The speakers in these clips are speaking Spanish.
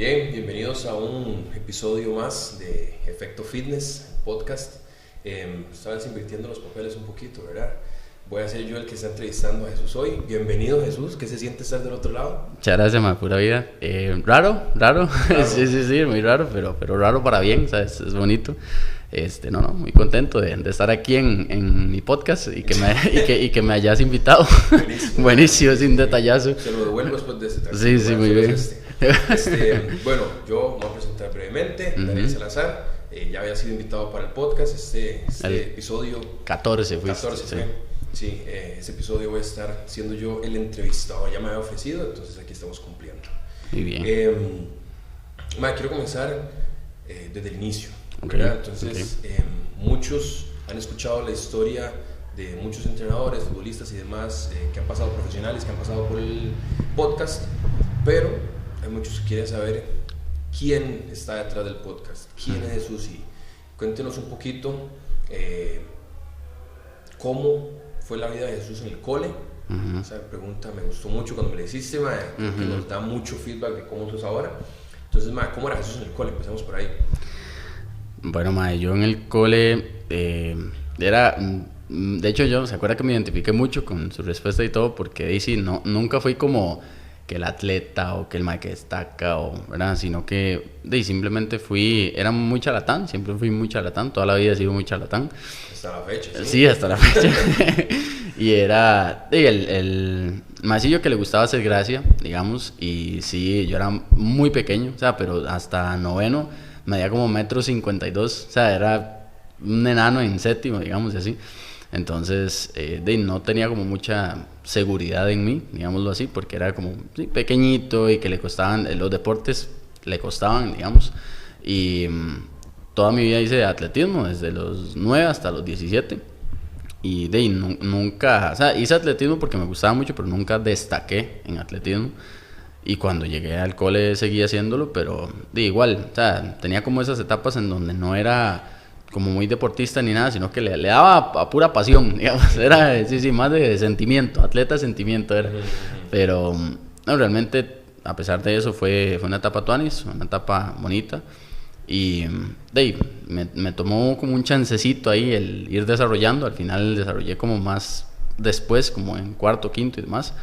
Bien, bienvenidos a un episodio más de Efecto Fitness Podcast. Esta vez invirtiendo los papeles un poquito, ¿verdad? Voy a ser yo el que está entrevistando a Jesús hoy. Bienvenido, Jesús. ¿Qué se siente estar del otro lado? Muchas gracias, ma, pura vida. Raro. Sí, muy raro, pero raro para bien, ¿sabes? Es bonito. Muy contento de estar aquí en mi podcast y que me hayas invitado. Buenísimo, es un detallazo. Se lo devuelvo después de este. Sí, muy bien. Bueno, yo me voy a presentar brevemente. Daniel Salazar, ya había sido invitado para el podcast. Este episodio 14 fue. Sí, ese episodio voy a estar siendo yo el entrevistado. Ya me había ofrecido, entonces aquí estamos cumpliendo. Muy bien. Quiero comenzar desde el inicio. Okay. Entonces, muchos han escuchado la historia de muchos entrenadores, futbolistas y demás que han pasado, profesionales que han pasado por el podcast, pero hay muchos que quieren saber quién está detrás del podcast, quién es Jesús, y cuéntenos un poquito cómo fue la vida de Jesús en el cole. Esa pregunta me gustó mucho cuando me la hiciste, que nos da mucho feedback de cómo sos ahora. Entonces, ¿cómo era Jesús en el cole? Empecemos por ahí. Bueno, yo en el cole era... De hecho, yo se acuerda que me identifiqué mucho con su respuesta y todo, porque nunca fui como que el atleta o que el que destaca, ¿verdad? Sino que simplemente era muy charlatán, siempre fui muy charlatán, toda la vida he sido muy charlatán. Hasta la fecha, ¿sí? Sí, hasta la fecha. Y era el maecillo que le gustaba hacer gracia, digamos, y sí, yo era muy pequeño, o sea, pero hasta noveno medía como 1.52 metros, o sea, era un enano en séptimo, digamos, así. Entonces, no tenía como mucha seguridad en mí, digámoslo así, porque era como pequeñito y que le costaban, los deportes le costaban, digamos. Y toda mi vida hice atletismo, desde los 9 hasta los 17. Y nunca, o sea, hice atletismo porque me gustaba mucho, pero nunca destaqué en atletismo. Y cuando llegué al cole seguí haciéndolo, pero igual, o sea, tenía como esas etapas en donde no era como muy deportista ni nada, sino que le daba a pura pasión, digamos, era más de sentimiento, atleta de sentimiento era. Pero no, realmente, a pesar de eso, fue una etapa tuanis, una etapa bonita. Y me tomó como un chancecito ahí el ir desarrollando. Al final desarrollé como más después, como en cuarto, quinto y demás.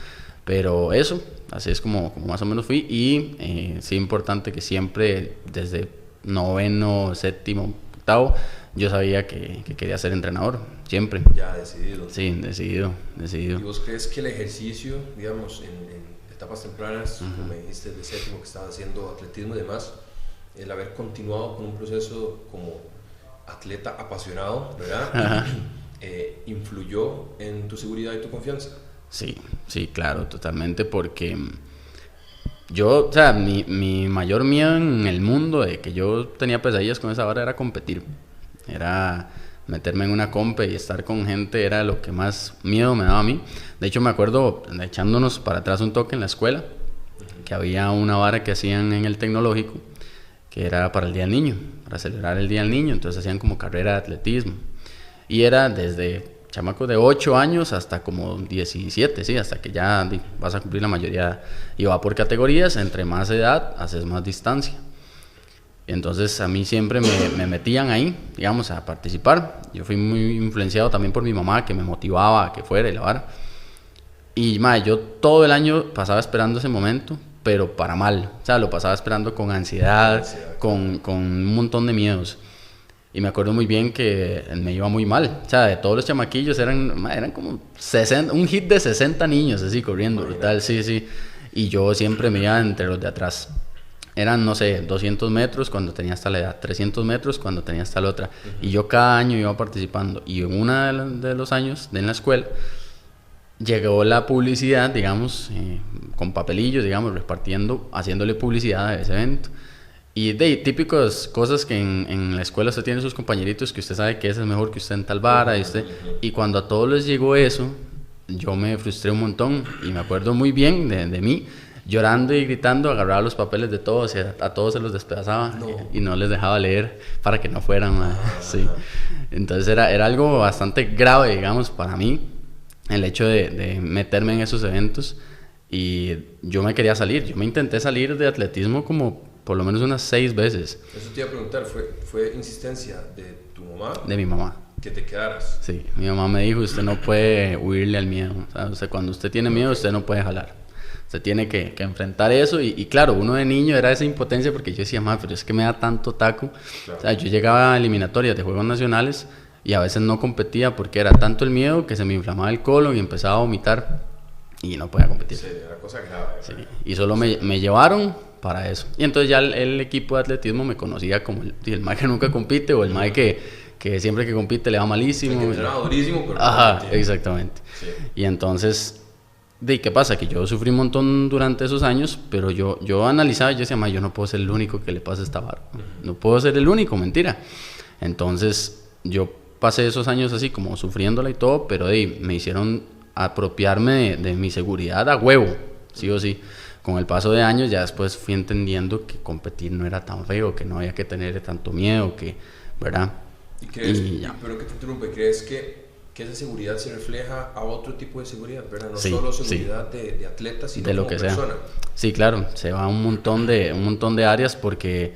Pero eso, así es como más o menos fui. Y sí, importante que siempre desde noveno, séptimo, octavo, yo sabía que quería ser entrenador, siempre. Ya decidido. Sí, decidido. ¿Y vos crees que el ejercicio, digamos, en etapas tempranas, como me dijiste, de séptimo, que estabas haciendo atletismo y demás, el haber continuado con un proceso como atleta apasionado, ¿verdad? ¿Influyó en tu seguridad y tu confianza? Sí, claro, totalmente, porque yo, o sea, mi mayor miedo en el mundo de que yo tenía pesadillas con esa vara era competir. Era meterme en una compe y estar con gente, era lo que más miedo me daba a mí. De hecho, me acuerdo, echándonos para atrás un toque en la escuela, que había una vara que hacían en el tecnológico, que era para el Día del Niño, para celebrar el Día del Niño. Entonces hacían como carrera de atletismo. Y era desde chamacos de 8 años hasta como 17, sí, hasta que ya vas a cumplir la mayoría. Y va por categorías, entre más edad, haces más distancia. Entonces a mí siempre me metían ahí, digamos, a participar. Yo fui muy influenciado también por mi mamá, que me motivaba a que fuera y la vara. Y yo todo el año pasaba esperando ese momento, pero para mal. O sea, lo pasaba esperando con ansiedad, con un montón de miedos. Y me acuerdo muy bien que me iba muy mal. O sea, de todos los chamaquillos eran como 60, un hit de 60 niños así corriendo, brutal, sí. Y yo siempre me iba entre los de atrás. Eran, no sé, 200 metros cuando tenía hasta la edad, 300 metros cuando tenía hasta la otra. Y yo cada año iba participando. Y en uno de los años en la escuela llegó la publicidad, digamos, con papelillos, digamos, haciéndole publicidad a ese evento. Y típicas cosas que en la escuela usted tiene sus compañeritos que usted sabe que ese es mejor que usted en tal vara. Y cuando a todos les llegó eso, yo me frustré un montón. Y me acuerdo muy bien de mí, llorando y gritando, agarraba los papeles de todos y a todos se los despedazaba. Y no les dejaba leer para que no fueran. Sí. Entonces era algo bastante grave, digamos, para mí, el hecho de meterme en esos eventos. Y yo me quería salir. Yo me intenté salir de atletismo como por lo menos unas 6 veces. Eso te iba a preguntar, ¿fue insistencia de tu mamá? De mi mamá. Que te quedaras. Sí, mi mamá me dijo, usted no puede huirle al miedo. O sea, cuando usted tiene miedo, usted no puede jalar. Usted tiene que enfrentar eso. Y claro, uno de niño era esa impotencia porque yo decía, mamá, pero es que me da tanto taco. Claro. O sea, yo llegaba a eliminatorias de juegos nacionales y a veces no competía porque era tanto el miedo que se me inflamaba el colon y empezaba a vomitar y no podía competir. Sí, era cosa grave. Sí, y solo me llevaron para eso. Y entonces ya el equipo de atletismo me conocía como el mae que nunca compite o el mae que siempre que compite le va malísimo. El que era durísimo, pero ajá, exactamente. Sí. Y entonces, ¿qué pasa? Que yo sufrí un montón durante esos años, pero yo analizaba y yo decía, mae, yo no puedo ser el único que le pasa esta vara. No puedo ser el único, mentira. Entonces, yo pasé esos años así como sufriéndola y todo, pero me hicieron apropiarme de mi seguridad a huevo, sí o sí. Con el paso de años ya después fui entendiendo que competir no era tan feo, que no había que tener tanto miedo, que, ¿verdad? ¿Y crees, pero que te interrumpe, crees que esa seguridad se refleja a otro tipo de seguridad, ¿verdad? No sí, solo seguridad de atletas, sino de lo como que persona. Sea. Sí, claro, se va a un montón de áreas porque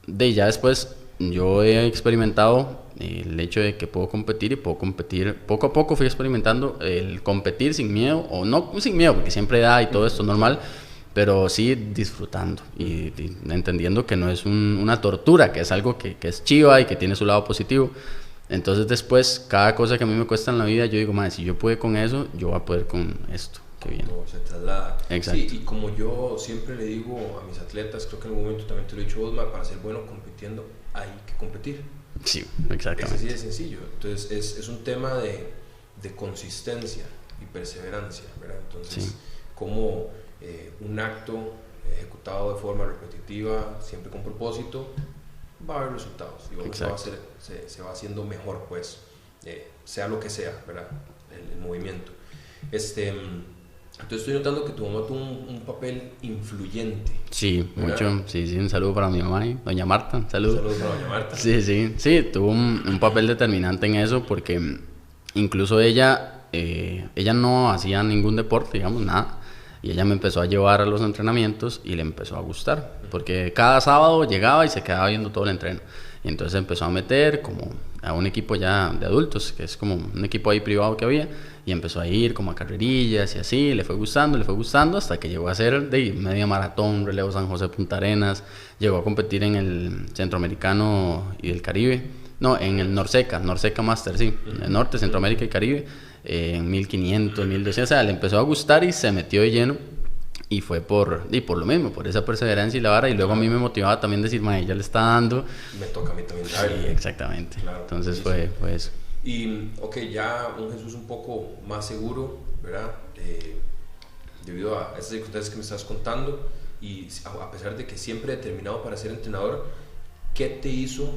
ya después yo he experimentado el hecho de que puedo competir y puedo competir. Poco a poco fui experimentando el competir sin miedo, o no sin miedo, porque siempre da y todo esto normal, pero sí disfrutando y entendiendo que no es una tortura, que es algo que es chiva y que tiene su lado positivo. Entonces después, cada cosa que a mí me cuesta en la vida, yo digo, madre, si yo pude con eso, yo voy a poder con esto que viene. No, se traslada. Exacto. Sí, y como yo siempre le digo a mis atletas, creo que en algún momento también te lo he dicho vos, para ser bueno compitiendo hay que competir. Sí, exactamente. Es así de sencillo. Entonces es un tema de consistencia y perseverancia, ¿verdad? Entonces, sí. Como un acto ejecutado de forma repetitiva, siempre con propósito, va a haber resultados y se va haciendo mejor, pues, sea lo que sea, ¿verdad? El movimiento. Entonces estoy notando que tu mamá tuvo un papel influyente. Sí, ¿verdad? Mucho. Sí, un saludo para mi mamá y doña Marta. Un saludo para doña Marta. Sí, tuvo un papel determinante en eso porque incluso ella no hacía ningún deporte, digamos, nada. Y ella me empezó a llevar a los entrenamientos y le empezó a gustar. Porque cada sábado llegaba y se quedaba viendo todo el entreno. Y entonces empezó a meter como a un equipo ya de adultos, que es como un equipo ahí privado que había. Y empezó a ir como a carrerillas y así. Le fue gustando hasta que llegó a hacer media maratón, relevo San José Punta Arenas. Llegó a competir en el Centroamericano y el Caribe. No, en el Norseca Master, sí. En el Norte, Centroamérica y Caribe. En 1500, 1200, o sea, le empezó a gustar y se metió de lleno y fue por lo mismo, por esa perseverancia y la vara, y luego a mí me motivaba también decir, mae, ella le está dando, me toca a mí también darle. Sí, exactamente, claro, entonces fue eso. Y ya un Jesús un poco más seguro, ¿verdad? Debido a esas circunstancias que me estás contando y a pesar de que siempre determinado para ser entrenador, ¿qué te hizo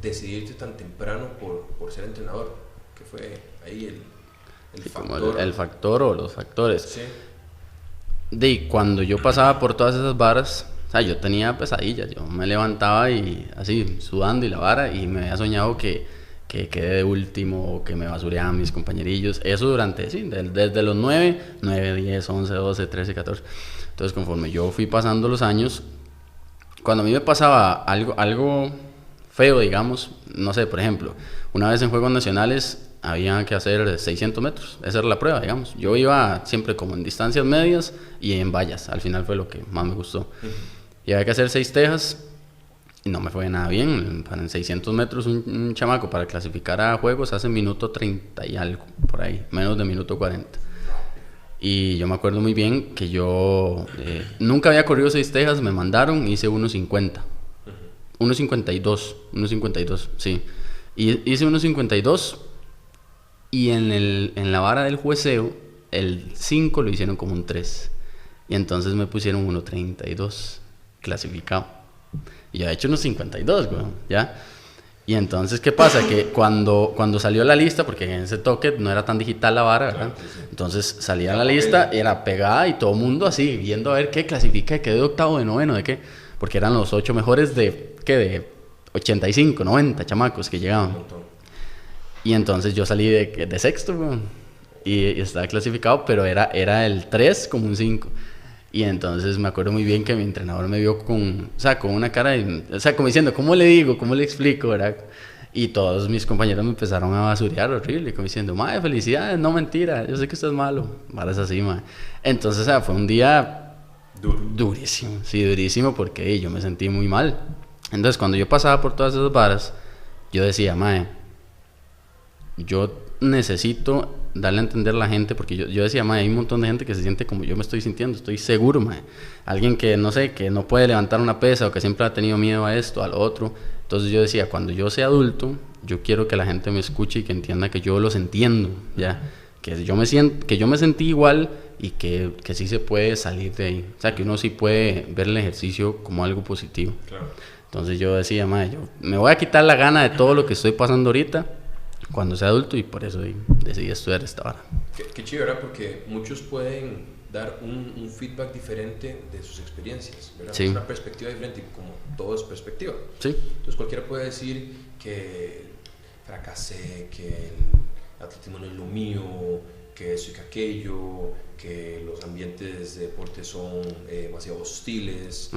decidirte tan temprano por ser entrenador? ¿Qué fue ahí el factor? El factor o los factores. Sí. Cuando yo pasaba por todas esas varas, o sea, yo tenía pesadillas. Yo me levantaba y así, sudando y la vara, y me había soñado que quedé de último o que me basureaban mis compañerillos. Eso desde los 9, 10, 11, 12, 13, 14. Entonces, conforme yo fui pasando los años, cuando a mí me pasaba algo feo, digamos, no sé, por ejemplo, una vez en Juegos Nacionales había que hacer 600 metros, esa era la prueba, digamos. Yo iba siempre como en distancias medias y en vallas, al final fue lo que más me gustó. Y había que hacer 6 tejas y no me fue nada bien. En 600 metros un chamaco para clasificar a Juegos hace minuto 30 y algo, por ahí, menos de minuto 40. Y yo me acuerdo muy bien que yo nunca había corrido 6 tejas, me mandaron, hice 1.50. 1.52, sí. Y hice 1.52 y en la vara del jueceo, el 5 lo hicieron como un 3. Y entonces me pusieron 1.32 clasificado. Y yo he hecho 1.52, güey, ¿ya? Y entonces, ¿qué pasa? Que cuando salió la lista, porque en ese toque no era tan digital la vara, ¿verdad? Entonces salía la lista, era pegada y todo el mundo así, viendo a ver qué clasifica, qué de octavo, de noveno, de qué. Porque eran los 8 mejores de 85, 90 chamacos que llegaban. Y entonces yo salí de sexto, güey, y estaba clasificado, pero era el 3 como un 5. Y entonces me acuerdo muy bien que mi entrenador me vio con una cara de, como diciendo, ¿cómo le digo? ¿Cómo le explico? ¿Verdad? Y todos mis compañeros me empezaron a basurear horrible, como diciendo, mae, felicidades, no mentira, yo sé que usted es malo. Varas así, mae. Entonces, fue un día durísimo, sí, durísimo, porque yo me sentí muy mal. Entonces, cuando yo pasaba por todas esas varas, yo decía, mae, yo necesito darle a entender a la gente, porque yo decía, mae, hay un montón de gente que se siente como yo me estoy sintiendo, estoy seguro, mae. Alguien que, no sé, que no puede levantar una pesa o que siempre ha tenido miedo a esto, al otro. Entonces yo decía, cuando yo sea adulto, yo quiero que la gente me escuche y que entienda que yo los entiendo, ¿ya? Que yo me sentí igual y que sí se puede salir de ahí. O sea, que uno sí puede ver el ejercicio como algo positivo. Claro. Entonces yo decía, mae, yo me voy a quitar la gana de todo lo que estoy pasando ahorita cuando sea adulto, y por eso decidí estudiar esta vara. Qué chido, ¿verdad? Porque muchos pueden dar un feedback diferente de sus experiencias, ¿verdad? Sí. Es una perspectiva diferente, como todo es perspectiva. Sí. Entonces cualquiera puede decir que fracasé, que el atletismo no es lo mío, que eso y que aquello, que los ambientes de deporte son demasiado hostiles,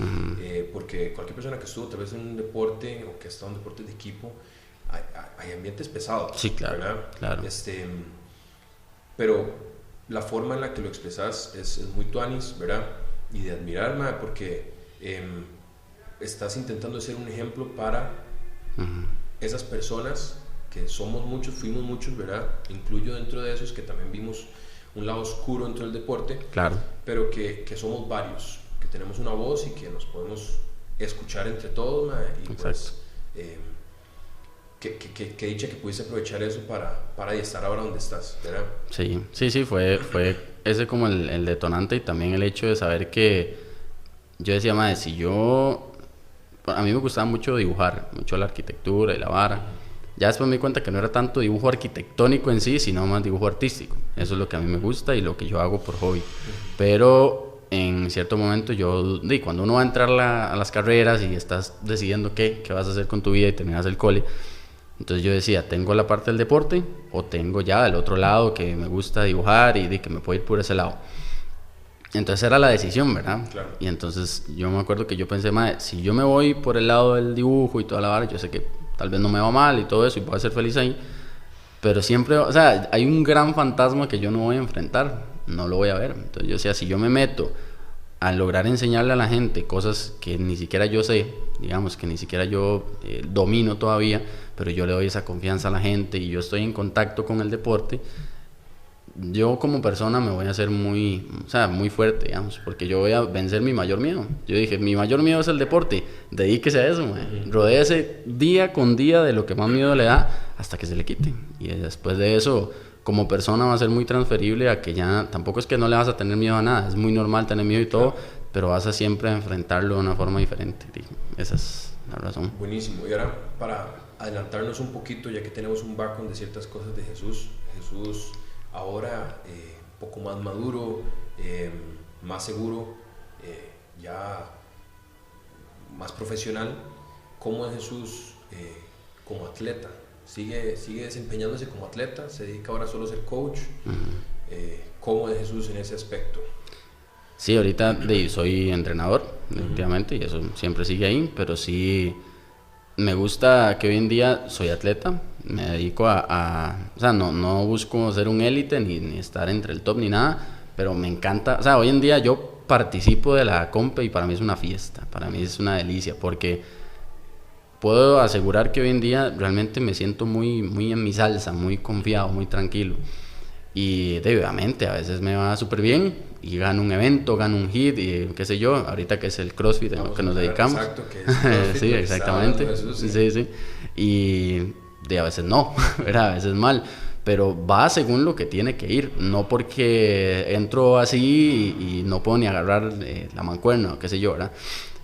porque cualquier persona que estuvo tal vez en un deporte o que ha estado en deportes de equipo, hay ambientes pesados. Sí, claro, ¿verdad? Claro. Pero la forma en la que lo expresas es muy tuanis, ¿verdad? Y de admirar, mae, porque estás intentando ser un ejemplo para esas personas que somos muchos, fuimos muchos, ¿verdad? Incluyo dentro de esos que también vimos un lado oscuro dentro del deporte, Claro. pero que somos varios, que tenemos una voz y que nos podemos escuchar entre todos, mae, y Exacto. pues que dicha que pudiste aprovechar eso para estar ahora donde estás, ¿verdad? Sí, fue ese como el detonante, y también el hecho de saber que yo decía, madre, a mí me gustaba mucho dibujar, mucho la arquitectura y la vara. Ya después me di cuenta que no era tanto dibujo arquitectónico en sí, sino más dibujo artístico. Eso es lo que a mí me gusta y lo que yo hago por hobby. Pero en cierto momento cuando uno va a entrar a las carreras y estás decidiendo qué vas a hacer con tu vida y terminas el cole, entonces yo decía, ¿tengo la parte del deporte o tengo ya el otro lado que me gusta dibujar y que me puedo ir por ese lado? Entonces era la decisión, ¿verdad? Claro. Y entonces yo me acuerdo que yo pensé, madre, si yo me voy por el lado del dibujo y toda la vara, yo sé que tal vez no me va mal y todo eso y puedo ser feliz ahí, pero siempre, o sea, hay un gran fantasma que yo no voy a enfrentar, no lo voy a ver. Entonces yo decía, si yo me meto a lograr enseñarle a la gente cosas que ni siquiera yo sé, digamos, que ni siquiera yo domino todavía, pero yo le doy esa confianza a la gente y yo estoy en contacto con el deporte, yo como persona me voy a hacer muy fuerte, digamos, porque yo voy a vencer mi mayor miedo. Yo dije, mi mayor miedo es el deporte, dedíquese a eso, rodéese día con día de lo que más miedo le da hasta que se le quite. Y después de eso, como persona va a ser muy transferible a que ya, tampoco es que no le vas a tener miedo a nada, es muy normal tener miedo y todo, pero vas a siempre enfrentarlo de una forma diferente. Esa es la razón. Buenísimo. Y ahora, para adelantarnos un poquito, ya que tenemos un background de ciertas cosas de Jesús ahora un poco más maduro, más seguro, ya más profesional. ¿Cómo es Jesús como atleta? ¿Sigue desempeñándose como atleta? ¿Se dedica ahora solo a ser coach? ¿Cómo es Jesús en ese aspecto? Sí, ahorita soy entrenador, definitivamente, y eso siempre sigue ahí, pero sí me gusta que hoy en día soy atleta, me dedico o sea, no busco ser un élite ni estar entre el top ni nada, pero me encanta, o sea, hoy en día yo participo de la compe y para mí es una fiesta, para mí es una delicia, porque puedo asegurar que hoy en día realmente me siento muy, muy en mi salsa, muy confiado, muy tranquilo. Y obviamente a veces me va súper bien y gano un evento, gano un hit y qué sé yo, ahorita que es el CrossFit en lo que nos dedicamos. Exacto, que es el CrossFit. Sí, exactamente. Eso, sí. Y a veces no, ¿verdad? A veces mal, pero va según lo que tiene que ir, no porque entro así y no puedo ni agarrar la mancuerna o qué sé yo, ¿verdad?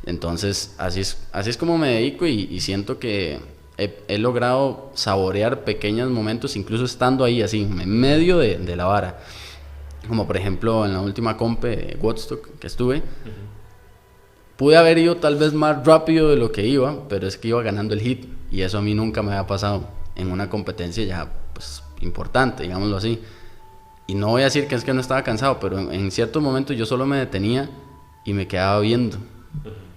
Entonces así es como me dedico y siento que he logrado saborear pequeños momentos, incluso estando ahí así, en medio de la vara. Como por ejemplo en la última compe de Woodstock que estuve, pude haber ido tal vez más rápido de lo que iba, pero es que iba ganando el hit y eso a mí nunca me había pasado en una competencia ya pues importante, digámoslo así. Y no voy a decir que es que no estaba cansado, pero en ciertos momentos yo solo me detenía y me quedaba viendo.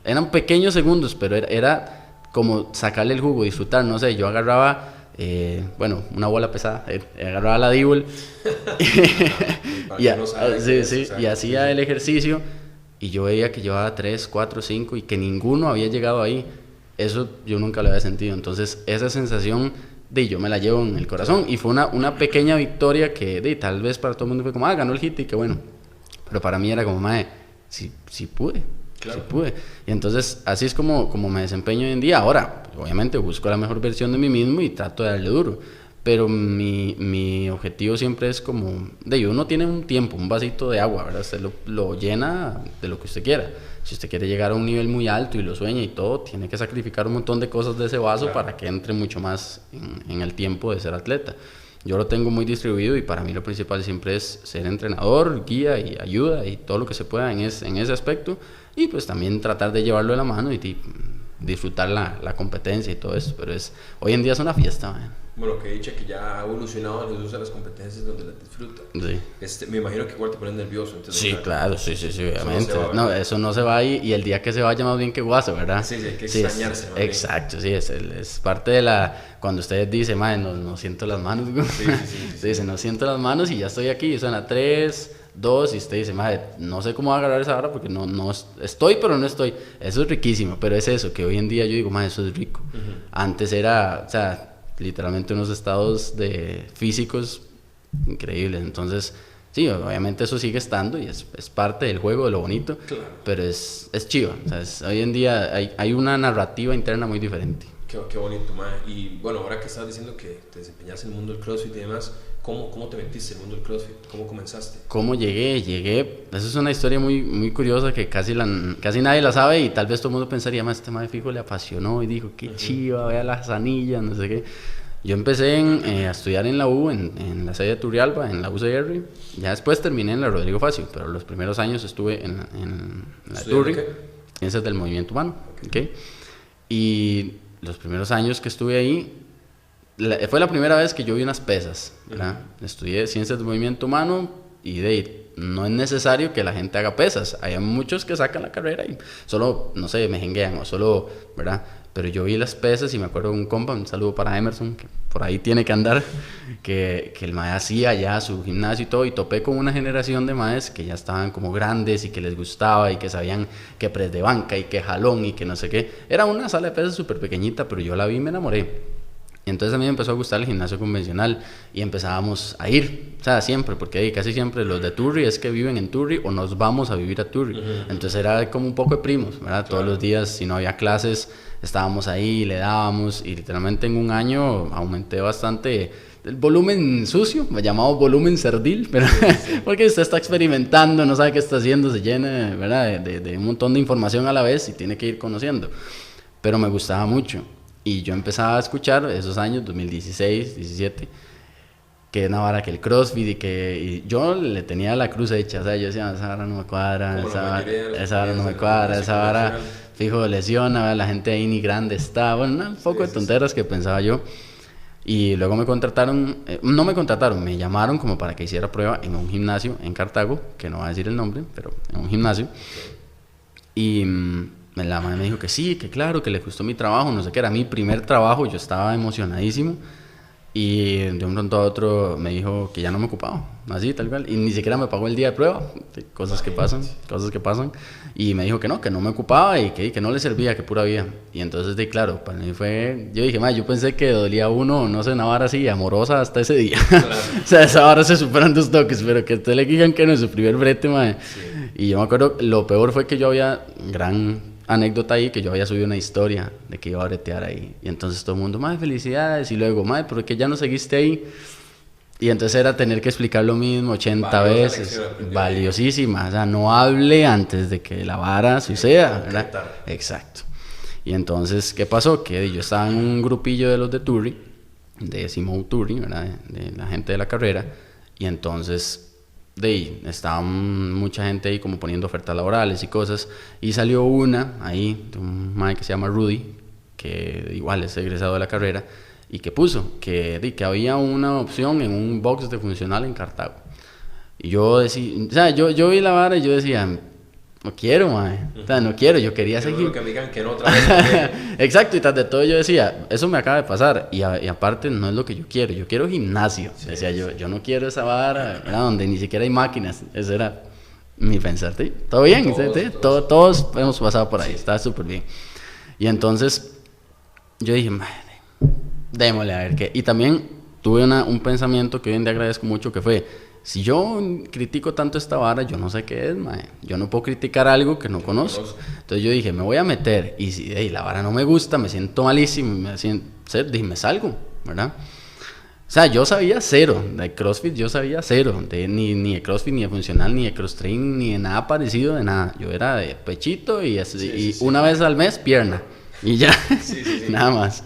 Eran pequeños segundos, pero era como sacarle el jugo, disfrutar, no sé, yo agarraba, una bola pesada, agarraba la D-ball y hacía el ejercicio, y yo veía que llevaba 3, 4, 5 y que ninguno había llegado ahí. Eso yo nunca lo había sentido. Entonces esa sensación yo me la llevo en el corazón, y fue una pequeña victoria que tal vez para todo el mundo fue como, ganó el hit y qué bueno, pero para mí era como, sí pude. Claro. Sí pude. Y entonces así es como me desempeño hoy en día. Ahora, obviamente busco la mejor versión de mí mismo y trato de darle duro, pero mi objetivo siempre es como, uno tiene un tiempo, un vasito de agua, ¿verdad? Usted lo llena de lo que usted quiera. Si usted quiere llegar a un nivel muy alto y lo sueña y todo, tiene que sacrificar un montón de cosas de ese vaso, claro, para que entre mucho más en el tiempo de ser atleta. Yo lo tengo muy distribuido, y para mí lo principal siempre es ser entrenador, guía y ayuda y todo lo que se pueda en ese aspecto, y pues también tratar de llevarlo de la mano y disfrutar la competencia y todo eso. Pero hoy en día es una fiesta, man. Bueno, que dicha que ya ha evolucionado el uso de las competencias donde las disfruta. Sí. Me imagino que igual te pones nervioso. Entonces, sí, claro, sí, obviamente. Eso no se va, y el día que se vaya más bien que guaso, ¿verdad? Sí, hay que extrañarse. Exacto, sí, es parte de cuando ustedes dicen, no siento las manos. Sí. Dice, no siento las manos y ya estoy aquí, y suena 3, 2, y usted dice, no sé cómo agarrar esa hora porque no estoy, pero no estoy. Eso es riquísimo, pero es eso, que hoy en día yo digo, eso es rico. Antes era, literalmente unos estados físicos increíbles. Entonces, sí, obviamente eso sigue estando y es parte del juego, de lo bonito, claro, pero es chiva. Hoy en día hay una narrativa interna muy diferente. Qué bonito, mae. Y bueno, ahora que estás diciendo que te desempeñaste en el mundo del CrossFit y demás, ¿cómo te metiste en el mundo del CrossFit? ¿Cómo comenzaste? ¿Cómo llegué? Eso es una historia muy, muy curiosa que casi nadie la sabe, y tal vez todo el mundo pensaría, este mae fijo le apasionó y dijo, qué chiva, vea las anillas, no sé qué. Yo empecé a estudiar en la U, en la sede de Turrialba, en la UCR. Ya después terminé en la Rodrigo Facio, pero los primeros años estuve en la Turri, Ciencias del Movimiento Humano. Okay. Y los primeros años que estuve ahí, fue la primera vez que yo vi unas pesas, ¿verdad? Estudié Ciencias del Movimiento Humano, y no es necesario que la gente haga pesas. Hay muchos que sacan la carrera y solo, no sé, mejenguean o solo, ¿verdad? Pero yo vi las pesas y me acuerdo de un compa, un saludo para Emerson, que por ahí tiene que andar, que el mae hacía ya su gimnasio y todo, y topé con una generación de maes que ya estaban como grandes y que les gustaba y que sabían que press de banca y que jalón y que no sé qué. Era una sala de pesas súper pequeñita, pero yo la vi y me enamoré. Y entonces a mí me empezó a gustar el gimnasio convencional y empezábamos a ir, siempre, porque casi siempre los de Turri es que viven en Turri o nos vamos a vivir a Turri. Entonces era como un poco de primos, ¿verdad? Claro. Todos los días, si no había clases, estábamos ahí, le dábamos, y literalmente en un año aumenté bastante el volumen sucio, llamado volumen cerdil, pero porque usted está experimentando, no sabe qué está haciendo, se llena, ¿verdad? De un montón de información a la vez y tiene que ir conociendo. Pero me gustaba mucho. Y yo empezaba a escuchar esos años, 2016, 17, que una vara que el CrossFit y yo le tenía la cruz hecha, yo decía, esa vara no me cuadra, esa vara no me cuadra, esa vara fijo lesiona, la gente ahí ni grande está, un poco de tonteras que pensaba yo. Y luego me me llamaron como para que hiciera prueba en un gimnasio en Cartago, que no voy a decir el nombre, pero en un gimnasio. Y la madre me dijo que sí, que claro, que le gustó mi trabajo, no sé qué, era mi primer trabajo, yo estaba emocionadísimo, y de un pronto a otro me dijo que ya no me ocupaba, así tal cual, y ni siquiera me pagó el día de prueba, cosas que pasan, y me dijo que no me ocupaba y que no le servía, que pura vida. Y entonces claro, para mí yo dije, yo pensé que dolía uno, no sé, una vara así amorosa hasta ese día. Claro. O sea, esa vara se superan 2 toques, pero que usted le digan que no es su primer brete, madre. Sí. Y yo me acuerdo, lo peor fue que yo había gran anécdota ahí, que yo había subido una historia de que iba a bretear ahí, y entonces todo el mundo, felicidades, y luego, ¿por qué ya no seguiste ahí? Y entonces era tener que explicar lo mismo 80 veces, valiosísima, o sea, no hable antes de que la vara suceda, ¿verdad? Exacto. Y entonces, ¿qué pasó? Que yo estaba en un grupillo de los de Turri, de Simón Turri, ¿verdad? De la gente de la carrera, y entonces estaba mucha gente ahí como poniendo ofertas laborales y cosas, y salió una ahí de un mae que se llama Rudy, que igual es egresado de la carrera, y que puso que había una opción en un box de funcional en Cartago. Y yo decía, o sea, yo vi la vara y yo decía, no quiero, mae. O sea, no quiero, yo quería seguir. Lo que me digan que no otra vez. Exacto, y tras de todo yo decía, eso me acaba de pasar, y aparte no es lo que yo quiero gimnasio. Sí, decía yo no quiero esa vara, era donde ni siquiera hay máquinas, eso era mi pensar. ¿Sí? Todo bien, todos hemos pasado por ahí, está súper bien. Y entonces yo dije, madre, démosle a ver qué. Y también tuve un pensamiento que hoy en día agradezco mucho, que fue, si yo critico tanto esta vara, yo no sé qué es, mae. Yo no puedo criticar algo que no conozco. Entonces yo dije, me voy a meter, y si la vara no me gusta, me siento malísimo, dije, me salgo, ¿verdad? O sea, yo sabía cero, de CrossFit yo sabía cero, ni de CrossFit, ni de funcional, ni de cross-training, ni de nada parecido, de nada. Yo era de pechito y una vez al mes, pierna, y ya, nada más.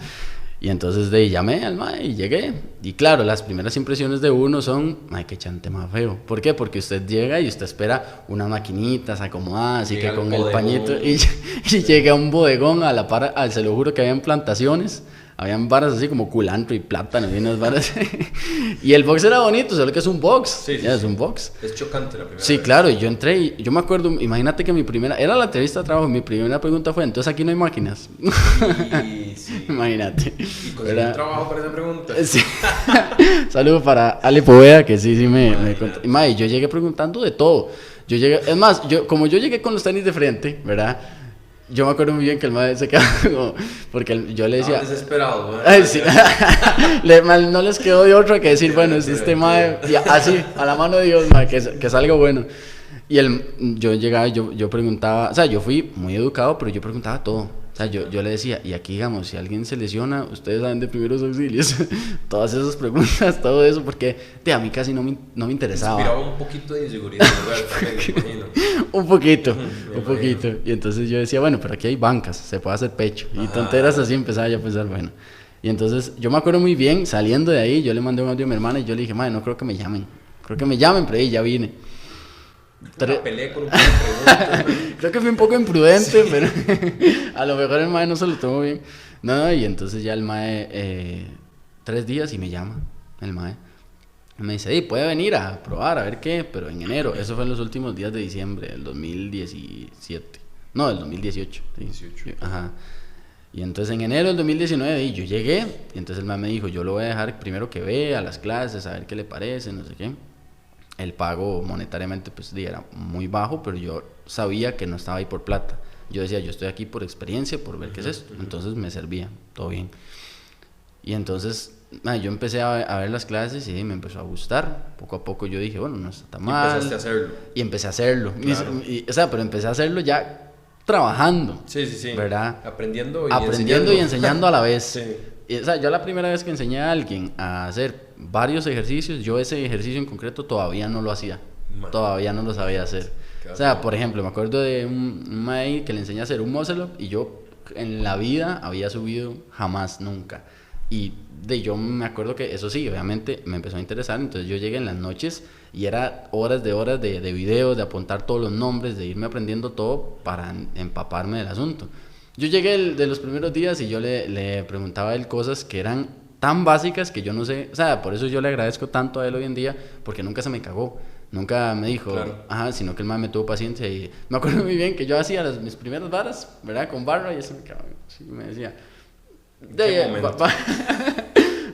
Y entonces llamé al mae y llegué. Y claro, las primeras impresiones de uno son, ay, qué chante más feo. ¿Por qué? Porque usted llega y usted espera unas maquinitas acomodadas, así que con el pañito, y llega a un bodegón a la par, se lo juro que habían plantaciones. Habían varas así como culantro y plátano y unas varas. Y el box era bonito, solo que es un box. Es un box. Es chocante la primera vez. Claro, y yo entré y yo me acuerdo, imagínate que era la entrevista de trabajo, mi primera pregunta fue, entonces aquí no hay máquinas. Sí. Imagínate. ¿Y conseguí un trabajo para esa pregunta? Sí. Saludos para Ale Poveda, que sí me contó. Y yo llegué preguntando de todo. Es más, como yo llegué con los tenis de frente, ¿verdad? Yo me acuerdo muy bien que el madre se quedaba como, porque yo le decía... desesperado, ¿no? Ay, sí. No les quedó de otra que decir, bueno, es este madre, así, a la mano de Dios, madre, que salga bueno. Y yo llegaba y yo preguntaba, o sea, yo fui muy educado, pero yo preguntaba todo. O sea, yo le decía, y aquí, digamos, si alguien se lesiona, ustedes saben de primeros auxilios. Todas esas preguntas, todo eso, porque a mí casi no me interesaba. Inspiraba un poquito de inseguridad, ¿verdad? Me imagino. Un poquito. Y entonces yo decía, bueno, pero aquí hay bancas, se puede hacer pecho. Y tonteras así empezaba yo a pensar, bueno. Y entonces yo me acuerdo muy bien, saliendo de ahí, yo le mandé un audio a mi hermana y yo le dije, madre, no creo que me llamen. Pero ahí ya vine. Peleé con un par de preguntas. Creo que fui un poco imprudente, pero a lo mejor el mae no se lo tomó bien. No, y entonces ya el mae, 3 días y me llama el mae. Me dice, puede venir a probar, a ver qué, pero en enero. Eso fue en los últimos días de diciembre del 2017. No, del 2018. Sí. 18. Ajá. Y entonces en enero del 2019 yo llegué, y entonces el mae me dijo, yo lo voy a dejar primero que vea las clases, a ver qué le parece, no sé qué. El pago monetariamente pues era muy bajo, pero yo sabía que no estaba ahí por plata. Yo decía, yo estoy aquí por experiencia, por ver qué es esto. Entonces me servía, todo bien. Y entonces yo empecé a ver las clases y me empezó a gustar. Poco a poco yo dije, bueno, no está tan mal. Y empecé a hacerlo. Claro. Pero empecé a hacerlo ya trabajando. Sí. ¿Verdad? Aprendiendo y enseñando a la vez. Sí. Yo la primera vez que enseñé a alguien a hacer varios ejercicios, yo ese ejercicio en concreto todavía no lo hacía. Todavía no lo sabía hacer. O sea, por ejemplo, me acuerdo de un maíz que le enseñé a hacer un muscle up y yo en la vida había subido jamás, nunca. Y yo me acuerdo que eso sí, obviamente me empezó a interesar, entonces yo llegué en las noches y era horas de videos, de apuntar todos los nombres, de irme aprendiendo todo para empaparme del asunto. Yo llegué de los primeros días y yo le preguntaba a él cosas que eran tan básicas que yo no sé, o sea, por eso yo le agradezco tanto a él hoy en día, porque nunca se me cagó, nunca me dijo, claro. Sino que el man me tuvo paciencia y me acuerdo muy bien que yo hacía mis primeras varas, ¿verdad? Con barra y eso me cagaba, sí, me decía,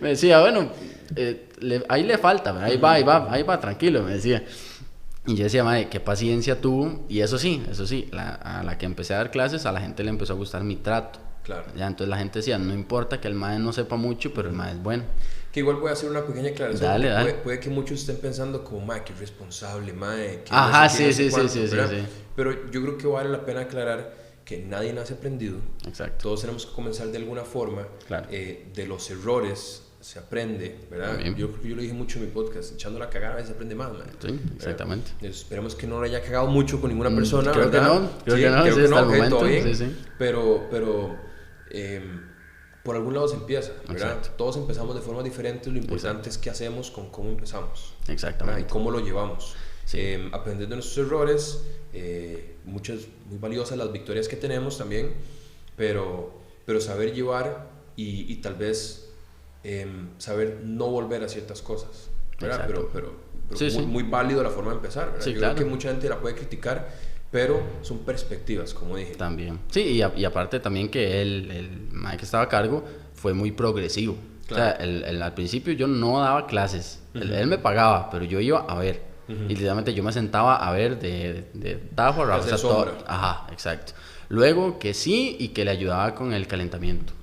me decía, bueno, ahí le falta, ahí va, tranquilo, me decía. Y yo decía, madre, qué paciencia tuvo. Y eso sí, a la que empecé a dar clases, a la gente le empezó a gustar mi trato. Claro. Ya, entonces la gente decía, no importa que el mae no sepa mucho, pero el mae es bueno. Que igual voy a hacer una pequeña aclaración. Dale. Puede que muchos estén pensando como, mae, que irresponsable, mae. Que ajá, no sé sí. Pero yo creo que vale la pena aclarar que nadie nace aprendido. Exacto. Todos tenemos que comenzar de alguna forma. Claro. De los errores se aprende, ¿verdad? Yo lo dije mucho en mi podcast, echando la cagada a veces se aprende más, ¿verdad? Sí, exactamente. Esperemos que no lo haya cagado mucho con ninguna persona, creo ¿verdad? Creo que no, sí, hasta el momento, todo bien, sí. Pero por algún lado se empieza, ¿verdad? Exacto. Todos empezamos de forma diferente, lo importante es qué hacemos con cómo empezamos. Exactamente. ¿verdad? Y cómo lo llevamos. Sí. Aprender de nuestros errores, muchas, muy valiosas las victorias que tenemos también, pero saber llevar y tal vez saber no volver a ciertas cosas, ¿verdad? Pero sí. Muy válido la forma de empezar, ¿verdad? Sí, yo claro. creo que mucha gente la puede criticar, pero son perspectivas, como dije. También. Sí, y aparte también que el mae que estaba a cargo fue muy progresivo. Claro. O sea, al principio yo no daba clases. Él me pagaba, pero yo iba a ver. Y literalmente yo me sentaba a ver de tajo a hacer sombra. Ajá, exacto. Luego que sí y que le ayudaba con el calentamiento.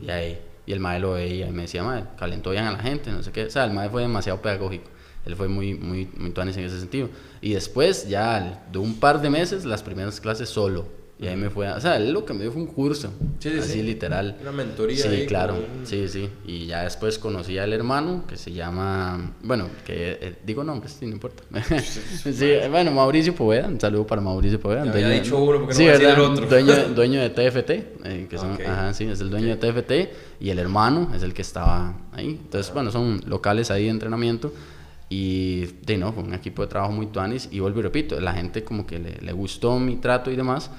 Y ahí. Y el mae lo veía y me decía, mae, calentó bien a la gente, no sé qué. O sea, el mae fue demasiado pedagógico. Él fue muy tuanis en ese sentido. Y después, ya de un par de meses, las primeras clases solo. Y ahí me fue, o sea, él lo que me dio fue un curso. Sí, así sí. Literal. Una mentoría. Sí, ahí, claro. Sí. Y ya después conocí al hermano, que se llama, bueno, que digo nombres, sí, no importa. Sí, bueno, Mauricio Poveda, un saludo para Mauricio Poveda. Ya había dicho uno porque no sí, voy a decir el otro. Dueño de TFT, que son, Okay. ajá, sí, es el dueño de TFT. Y el hermano es el que estaba ahí. Entonces, bueno, son locales ahí de entrenamiento. Y no, fue un equipo de trabajo muy tuanis. Y vuelvo y repito, la gente como que le gustó mi trato y demás.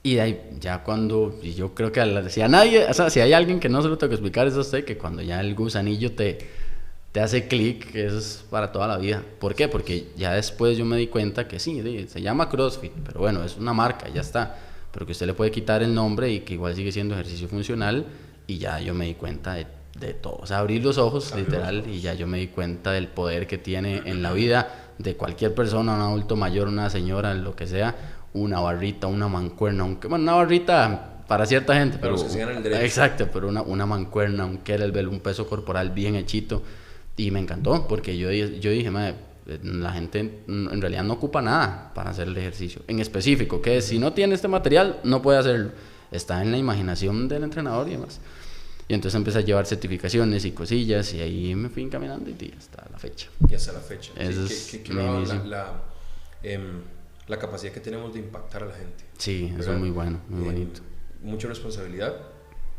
Y de ahí, ya cuando, y yo creo que si a nadie, o sea, si hay alguien que no se lo tengo que explicar, es a usted, que cuando ya el gusanillo te hace clic, eso es para toda la vida. ¿Por qué? Porque ya después yo me di cuenta que sí, se llama CrossFit, pero bueno, es una marca, ya está. Pero que usted le puede quitar el nombre y que igual sigue siendo ejercicio funcional, y ya yo me di cuenta de todo. O sea, abrir los ojos, literal, y ya yo me di cuenta del poder que tiene en la vida de cualquier persona, un adulto mayor, una señora, lo que sea, una barrita, una mancuerna, bueno, una barrita para cierta gente, pero los que se ganan el derecho. Exacto, pero una mancuerna, un kettlebell, un peso corporal bien hechito, y me encantó, porque yo dije, madre, la gente en realidad no ocupa nada para hacer el ejercicio, en específico, que si no tiene este material, no puede hacerlo, está en la imaginación del entrenador y demás. Y entonces empecé a llevar certificaciones y cosillas, y ahí me fui encaminando y hasta la fecha. Y hasta la fecha. Eso sí, es la capacidad que tenemos de impactar a la gente. Sí, ¿verdad? eso es muy bueno, muy bonito. Mucha responsabilidad.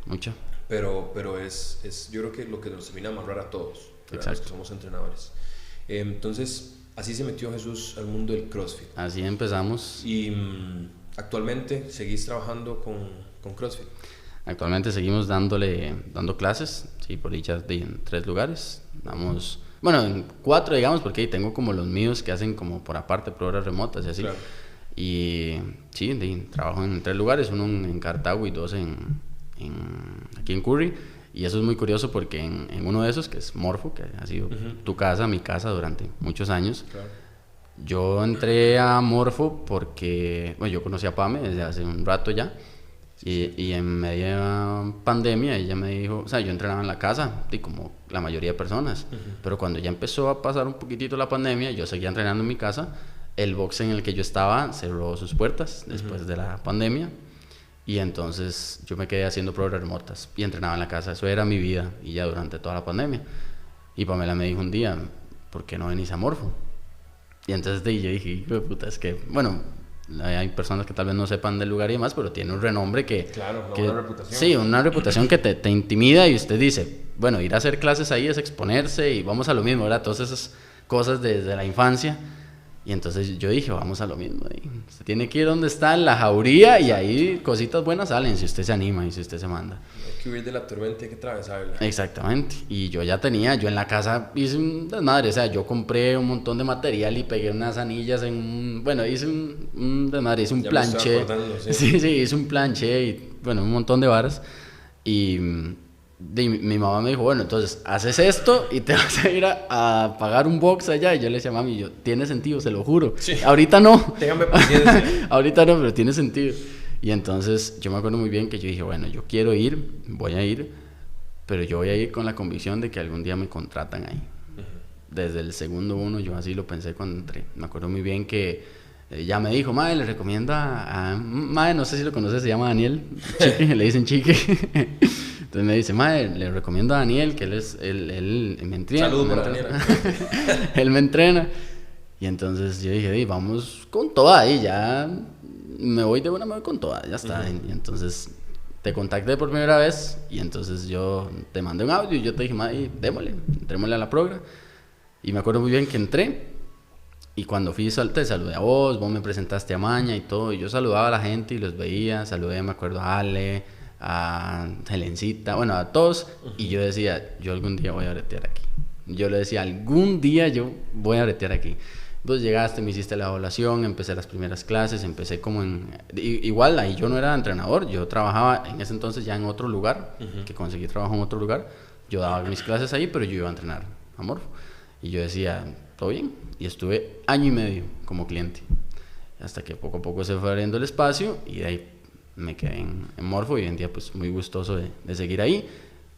Mucha. Pero es yo creo que lo que nos termina de amarrar a todos, ¿verdad? Los que somos entrenadores. Entonces, así se metió Jesús al mundo del CrossFit. Así empezamos. Y actualmente seguís trabajando con CrossFit. Actualmente seguimos dando clases, sí, por dicha en 3 lugares. Damos, bueno, en 4 digamos, porque ahí tengo como los míos que hacen como por aparte pruebas remotas y así. Claro. Y sí, trabajo en 3 lugares, uno en Cartago y 2 aquí en Curry. Y eso es muy curioso porque en uno de esos, que es Morfo, que ha sido tu casa, mi casa durante muchos años. Claro. Yo entré a Morfo porque, bueno, yo conocí a Pame desde hace un rato ya. Y en media pandemia ella me dijo, o sea, yo entrenaba en la casa, y como la mayoría de personas, pero cuando ya empezó a pasar un poquitito la pandemia, yo seguía entrenando en mi casa. El box en el que yo estaba cerró sus puertas después de la pandemia, y entonces yo me quedé haciendo pruebas remotas y entrenaba en la casa. Eso era mi vida, y ya durante toda la pandemia. Y Pamela me dijo un día, ¿por qué no venís a Morfo? Y entonces yo dije, hijo de puta, es que, bueno, hay personas que tal vez no sepan del lugar y demás, pero tiene un renombre que... Claro, una reputación. Sí, una reputación que te intimida, y usted dice, bueno, ir a hacer clases ahí es exponerse y vamos a lo mismo, ¿verdad? Todas esas cosas desde la infancia. Y entonces yo dije, vamos a lo mismo. Usted tiene que ir donde está, en la jauría, y ahí cositas buenas salen si usted se anima y si usted se manda. Hay que huir de la tormenta y hay que atravesarla. Exactamente. Y yo en la casa hice un desmadre. O sea, yo compré un montón de material y pegué unas anillas bueno, hice un desmadre, hice un ya planché. Sí, hice un planché y, bueno, un montón de varas. Y mi mamá me dijo, bueno, entonces haces esto y te vas a ir a pagar un box allá. Y yo le decía, mami, tiene sentido, se lo juro. Sí. Ahorita no. Téngame paciencia. Ahorita no, pero tiene sentido. Y entonces yo me acuerdo muy bien que yo dije, bueno, yo quiero ir, voy a ir, pero yo voy a ir con la convicción de que algún día me contratan ahí. Desde el segundo uno yo así lo pensé cuando entré. Me acuerdo muy bien que ya me dijo, madre, le recomienda a madre, no sé si lo conoces, se llama Daniel Chique, le dicen Chique. Entonces me dice, madre, le recomiendo a Daniel, que él me entrena. Saludos para Daniel. Él me entrena. Y entonces yo dije, vamos con toda ahí, ya me voy con toda, ya está. Y entonces te contacté por primera vez, y entonces yo te mandé un audio y yo te dije, madre, entrémosle a la progra. Y me acuerdo muy bien que entré, y cuando fui te saludé a vos me presentaste a Maña y todo, y yo saludaba a la gente y los veía, saludé, me acuerdo, a Ale, a Helencita, bueno, a todos, y yo decía, yo algún día voy a bretear aquí. Yo le decía, algún día yo voy a bretear aquí. Vos llegaste, me hiciste la evaluación, empecé las primeras clases, empecé como igual, ahí yo no era entrenador, yo trabajaba en ese entonces ya en otro lugar, que conseguí trabajo en otro lugar. Yo daba mis clases ahí, pero yo iba a entrenar a Morfo. Y yo decía, todo bien. Y estuve 1 año y medio como cliente. Hasta que poco a poco se fue abriendo el espacio y de ahí me quedé en Morfo. Y hoy en día pues muy gustoso de seguir ahí.